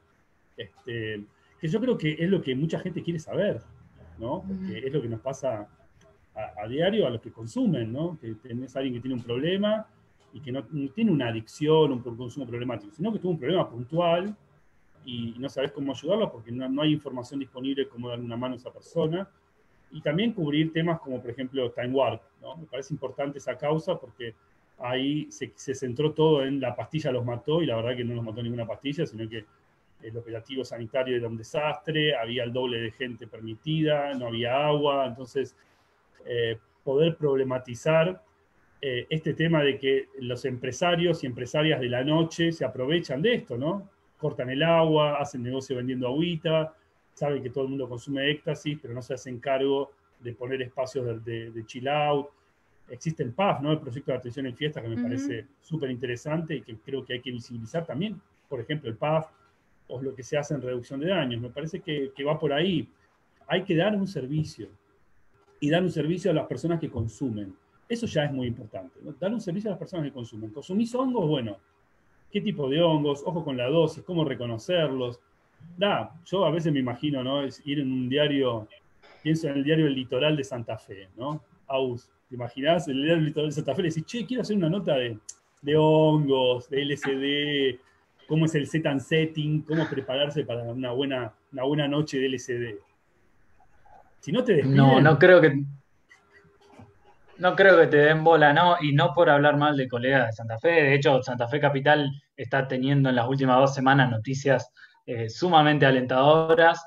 S4: Que yo creo que es lo que mucha gente quiere saber, ¿no? Porque es lo que nos pasa a diario a los que consumen, ¿no? Que tenés a alguien que tiene un problema y que no tiene una adicción, un consumo problemático, sino que tuvo un problema puntual y no sabes cómo ayudarlo porque no hay información disponible cómo darle una mano a esa persona. Y también cubrir temas como, por ejemplo, Time Warp, ¿no? Me parece importante esa causa porque ahí se centró todo en la pastilla los mató, y la verdad que no los mató ninguna pastilla, sino que el operativo sanitario era un desastre, había el doble de gente permitida, no había agua. Entonces, poder problematizar este tema de que los empresarios y empresarias de la noche se aprovechan de esto, ¿no? Cortan el agua, hacen negocio vendiendo agüita, saben que todo el mundo consume éxtasis, pero no se hacen cargo de poner espacios de chill out. Existe el PAF, ¿no? El Proyecto de Atención en Fiestas, que me parece súper interesante y que creo que hay que visibilizar también. Por ejemplo, el PAF o lo que se hace en reducción de daños. Me parece que va por ahí. Hay que dar un servicio y dar un servicio a las personas que consumen. Eso ya es muy importante, ¿no? Dar un servicio a las personas que consumen. ¿Consumís hongos? Bueno, ¿qué tipo de hongos? Ojo con la dosis, cómo reconocerlos. Yo a veces me imagino, ¿no? Es ir en un diario, pienso en el diario El Litoral de Santa Fe, ¿no? ¿Te imaginás? El diario El Litoral de Santa Fe, le decís, che, quiero hacer una nota de hongos, de LSD, cómo es el set and setting, cómo prepararse para una buena noche de LSD. Si no te despiden...
S3: No creo que te den bola, ¿no? Y no por hablar mal de colegas de Santa Fe. De hecho, Santa Fe Capital está teniendo en las últimas 2 semanas noticias sumamente alentadoras,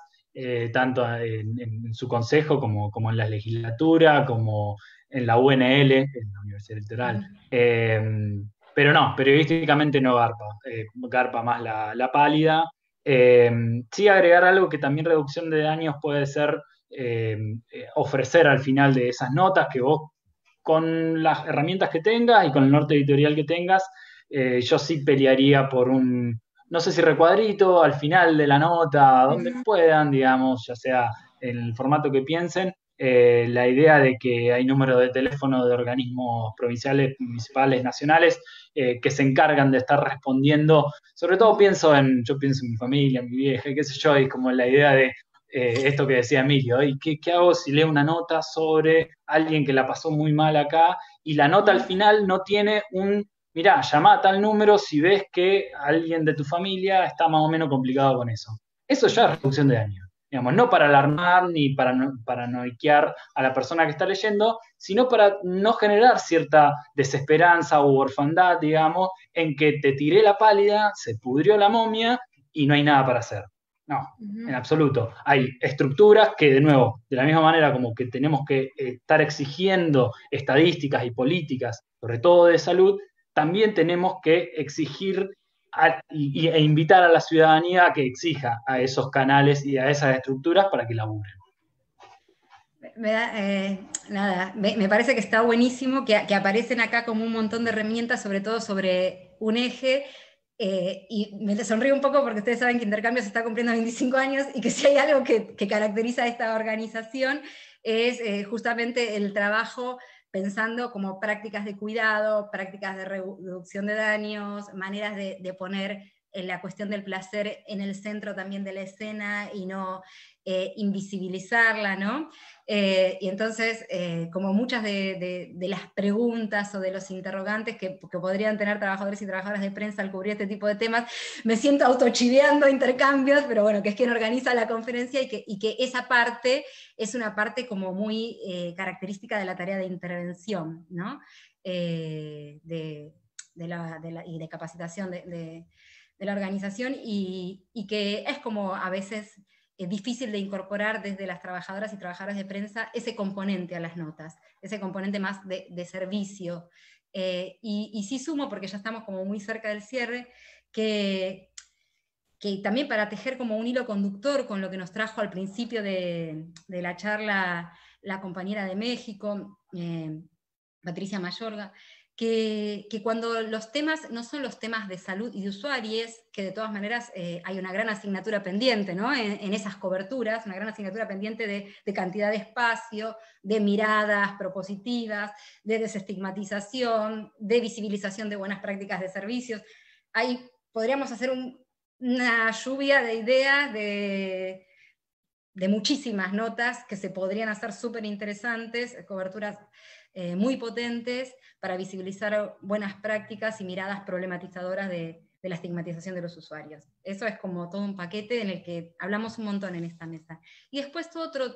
S3: tanto en su consejo como en la legislatura, como en la UNL, en la Universidad Electoral. Pero no, periodísticamente no garpa. Garpa más la pálida. Sí, agregar algo que también reducción de daños puede ser ofrecer al final de esas notas que vos, con las herramientas que tengas y con el norte editorial que tengas, yo sí pelearía por no sé si recuadrito, al final de la nota, donde puedan, digamos, ya sea en el formato que piensen, la idea de que hay números de teléfono de organismos provinciales, municipales, nacionales, que se encargan de estar respondiendo. Sobre todo yo pienso en mi familia, en mi vieja, qué sé yo, y como la idea de esto que decía Emilio, ¿y qué hago si leo una nota sobre alguien que la pasó muy mal acá y la nota al final no tiene mirá, llama a tal número si ves que alguien de tu familia está más o menos complicado con eso? Eso ya es reducción de daño. Digamos, no para alarmar ni para noiquear a la persona que está leyendo, sino para no generar cierta desesperanza u orfandad, digamos, en que te tiré la pálida, se pudrió la momia y no hay nada para hacer. No, en absoluto. Hay estructuras que, de nuevo, de la misma manera como que tenemos que estar exigiendo estadísticas y políticas, sobre todo de salud, también tenemos que exigir e invitar a la ciudadanía a que exija a esos canales y a esas estructuras para que laburen.
S1: Me parece que está buenísimo que aparecen acá como un montón de herramientas, sobre todo sobre un eje. Y me sonrío un poco porque ustedes saben que Intercambios está cumpliendo 25 años y que si hay algo que caracteriza a esta organización es justamente el trabajo pensando como prácticas de cuidado, prácticas de reducción de daños, maneras de poner la cuestión del placer en el centro también de la escena y no invisibilizarla, ¿no? Y entonces, como muchas de las preguntas o de los interrogantes que podrían tener trabajadores y trabajadoras de prensa al cubrir este tipo de temas, me siento autochiveando Intercambios, pero bueno, que es quien organiza la conferencia y que esa parte es una parte como muy característica de la tarea de intervención, ¿no? y de capacitación de la organización, y que es como a veces difícil de incorporar desde las trabajadoras y trabajadores de prensa ese componente a las notas, ese componente más de servicio. Y sí sumo, porque ya estamos como muy cerca del cierre, que también para tejer como un hilo conductor con lo que nos trajo al principio de la charla la compañera de México, Patricia Mayorga, que cuando los temas no son los temas de salud y de usuarios, que de todas maneras hay una gran asignatura pendiente, ¿no? en esas coberturas, una gran asignatura pendiente de cantidad de espacio, de miradas propositivas, de desestigmatización, de visibilización de buenas prácticas de servicios. Ahí podríamos hacer una lluvia de ideas de muchísimas notas que se podrían hacer súper interesantes, coberturas muy potentes para visibilizar buenas prácticas y miradas problematizadoras de la estigmatización de los usuarios. Eso es como todo un paquete en el que hablamos un montón en esta mesa. Y después todo otro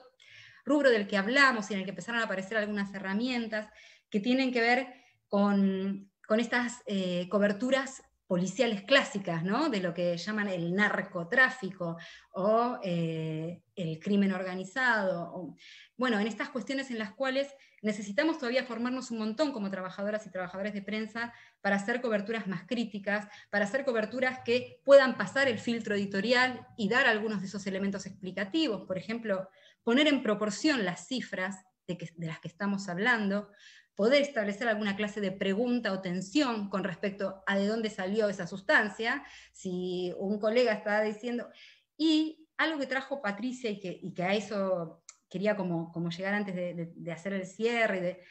S1: rubro del que hablamos y en el que empezaron a aparecer algunas herramientas que tienen que ver con estas coberturas policiales clásicas, ¿no? De lo que llaman el narcotráfico o el crimen organizado. Bueno, en estas cuestiones en las cuales necesitamos todavía formarnos un montón como trabajadoras y trabajadores de prensa para hacer coberturas más críticas, para hacer coberturas que puedan pasar el filtro editorial y dar algunos de esos elementos explicativos. Por ejemplo, poner en proporción las cifras de las que estamos hablando, poder establecer alguna clase de pregunta o tensión con respecto a de dónde salió esa sustancia, si un colega está diciendo. Y algo que trajo Patricia y que a eso quería como llegar antes de hacer el cierre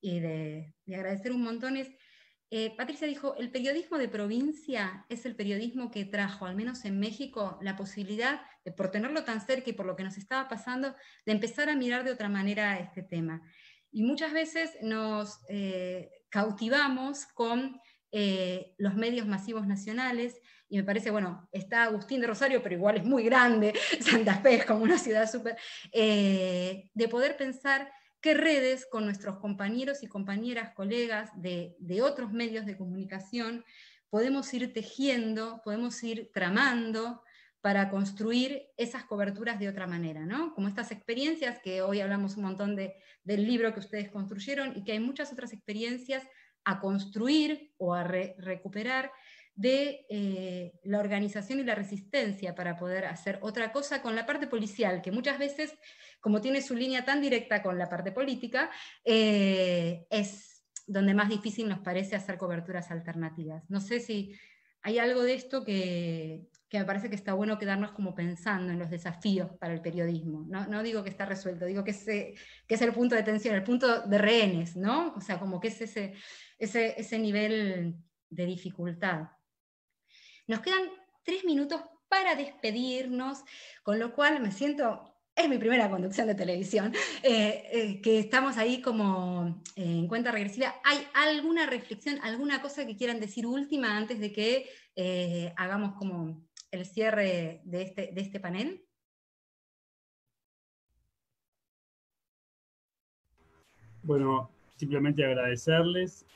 S1: y de agradecer un montón es, Patricia dijo, el periodismo de provincia es el periodismo que trajo, al menos en México, la posibilidad, de, por tenerlo tan cerca y por lo que nos estaba pasando, de empezar a mirar de otra manera este tema. Y muchas veces nos cautivamos con los medios masivos nacionales, y me parece, bueno, está Agustín de Rosario, pero igual es muy grande, Santa Fe es como una ciudad súper, de poder pensar qué redes con nuestros compañeros y compañeras, colegas de otros medios de comunicación, podemos ir tejiendo, podemos ir tramando, para construir esas coberturas de otra manera, ¿no? Como estas experiencias, que hoy hablamos un montón del libro que ustedes construyeron, y que hay muchas otras experiencias a construir o a recuperar de la organización y la resistencia para poder hacer otra cosa con la parte policial, que muchas veces, como tiene su línea tan directa con la parte política, es donde más difícil nos parece hacer coberturas alternativas. No sé si hay algo de esto que me parece que está bueno quedarnos como pensando en los desafíos para el periodismo. No digo que está resuelto, digo que es el punto de tensión, el punto de rehenes, ¿no? O sea, como que es ese nivel de dificultad. Nos quedan 3 minutos para despedirnos, con lo cual me siento, es mi primera conducción de televisión, que estamos ahí como en cuenta regresiva. ¿Hay alguna reflexión, alguna cosa que quieran decir última antes de que hagamos como el cierre de este panel?
S4: Bueno, simplemente agradecerles.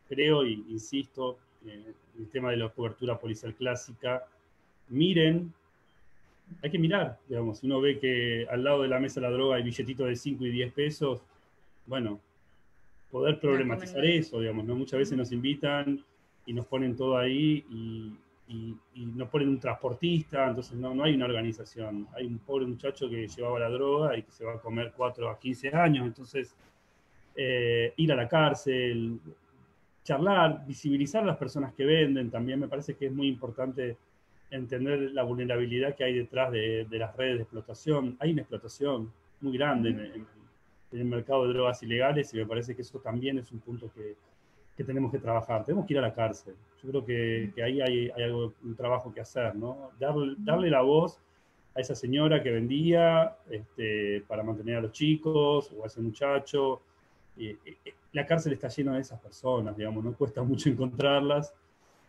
S4: Creo y insisto, el tema de la cobertura policial clásica, miren, hay que mirar, digamos, si uno ve que al lado de la mesa de la droga hay billetitos de 5 y 10 pesos, bueno, poder problematizar eso, digamos, ¿no? Muchas veces nos invitan y nos ponen todo ahí y nos ponen un transportista, entonces no hay una organización. Hay un pobre muchacho que llevaba la droga y que se va a comer 4 a 15 años, entonces ir a la cárcel, charlar, visibilizar a las personas que venden, también me parece que es muy importante entender la vulnerabilidad que hay detrás de las redes de explotación. Hay una explotación muy grande en el mercado de drogas ilegales, y me parece que eso también es un punto que tenemos que trabajar. Tenemos que ir a la cárcel. Yo creo que ahí hay un trabajo que hacer, ¿no? Darle la voz a esa señora que vendía para mantener a los chicos, o a ese muchacho. La cárcel está llena de esas personas, digamos, no cuesta mucho encontrarlas.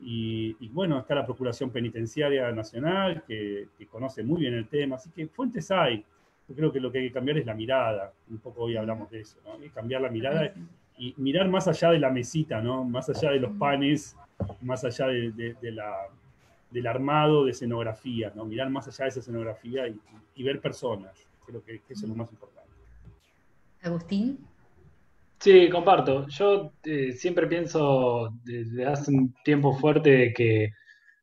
S4: Y bueno, está la Procuración Penitenciaria Nacional, que conoce muy bien el tema, así que fuentes hay. Yo creo que lo que hay que cambiar es la mirada. Un poco hoy hablamos de eso, ¿no? Y cambiar la mirada y mirar más allá de la mesita, ¿no? Más allá de los panes, más allá del armado de escenografía, ¿no? Mirar más allá de esa escenografía y ver personas. Creo que eso es lo más importante.
S1: Agustín.
S3: Sí, comparto. Yo siempre pienso desde hace un tiempo fuerte que,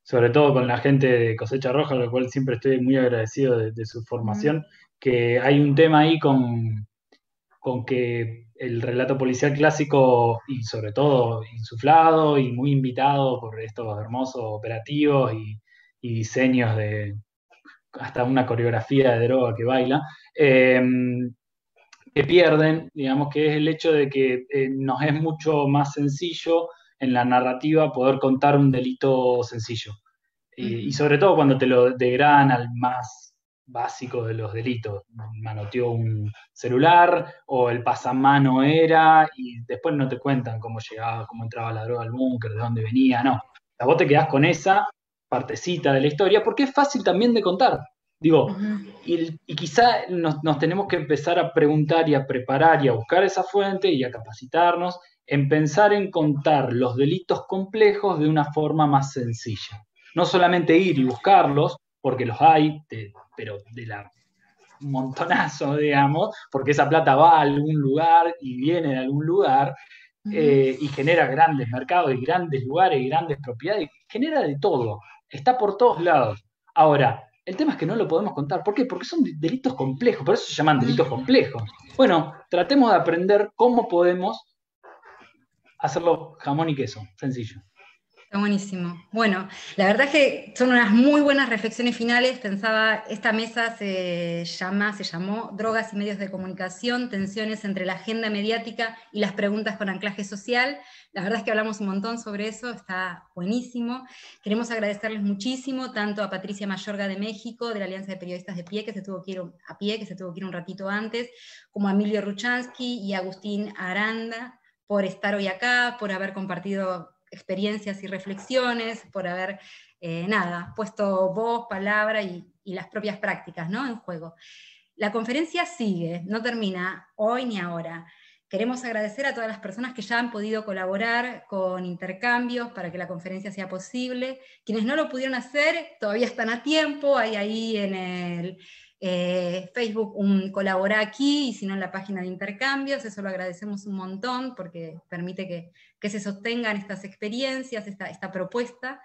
S3: sobre todo con la gente de Cosecha Roja, a lo cual siempre estoy muy agradecido de su formación, que hay un tema ahí con que el relato policial clásico, y sobre todo insuflado y muy invitado por estos hermosos operativos y diseños de hasta una coreografía de droga que baila, que pierden, digamos, que es el hecho de que nos es mucho más sencillo en la narrativa poder contar un delito sencillo. Y sobre todo cuando te lo degradan al más básico de los delitos. Manoteó un celular o el pasamano era y después no te cuentan cómo llegaba, cómo entraba la droga al búnker, de dónde venía, no. O sea, vos te quedás con esa partecita de la historia porque es fácil también de contar. Digo, y quizá nos tenemos que empezar a preguntar y a preparar y a buscar esa fuente y a capacitarnos en pensar en contar los delitos complejos de una forma más sencilla. No solamente ir y buscarlos, porque los hay, pero de la montonazo, digamos, porque esa plata va a algún lugar y viene de algún lugar, y genera grandes mercados y grandes lugares y grandes propiedades, genera de todo, está por todos lados. Ahora, el tema es que no lo podemos contar. ¿Por qué? Porque son delitos complejos, por eso se llaman delitos complejos. Bueno, tratemos de aprender cómo podemos hacerlo jamón y queso, sencillo.
S1: Está buenísimo. Bueno, la verdad es que son unas muy buenas reflexiones finales. Pensaba, esta mesa se llamó Drogas y Medios de Comunicación, tensiones entre la agenda mediática y las preguntas con anclaje social. La verdad es que hablamos un montón sobre eso, está buenísimo. Queremos agradecerles muchísimo, tanto a Patricia Mayorga de México, de la Alianza de Periodistas de Pie, que se tuvo que ir un ratito antes, como a Emilio Ruchansky y a Agustín Aranda, por estar hoy acá, por haber compartido experiencias y reflexiones, por haber, puesto voz, palabra y las propias prácticas, ¿no?, en juego. La conferencia sigue, no termina hoy ni ahora. Queremos agradecer a todas las personas que ya han podido colaborar con intercambios para que la conferencia sea posible. Quienes no lo pudieron hacer, todavía están a tiempo, hay ahí en el Facebook un colabora aquí, y si no en la página de intercambios, eso lo agradecemos un montón, porque permite que se sostengan estas experiencias, esta propuesta.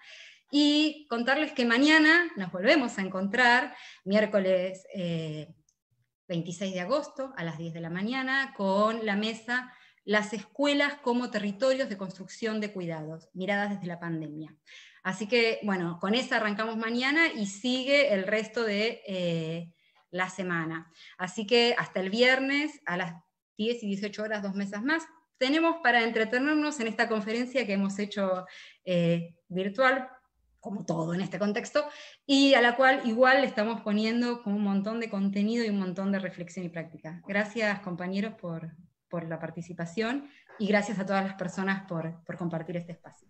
S1: Y contarles que mañana nos volvemos a encontrar, miércoles 26 de agosto a las 10 de la mañana, con la mesa Las escuelas como territorios de construcción de cuidados, miradas desde la pandemia. Así que, bueno, con esa arrancamos mañana y sigue el resto de la semana. Así que hasta el viernes a las 10 y 18 horas, 2 mesas más, tenemos para entretenernos en esta conferencia que hemos hecho virtual, como todo en este contexto, y a la cual igual le estamos poniendo como un montón de contenido y un montón de reflexión y práctica. Gracias, compañeros, por la participación, y gracias a todas las personas por compartir este espacio.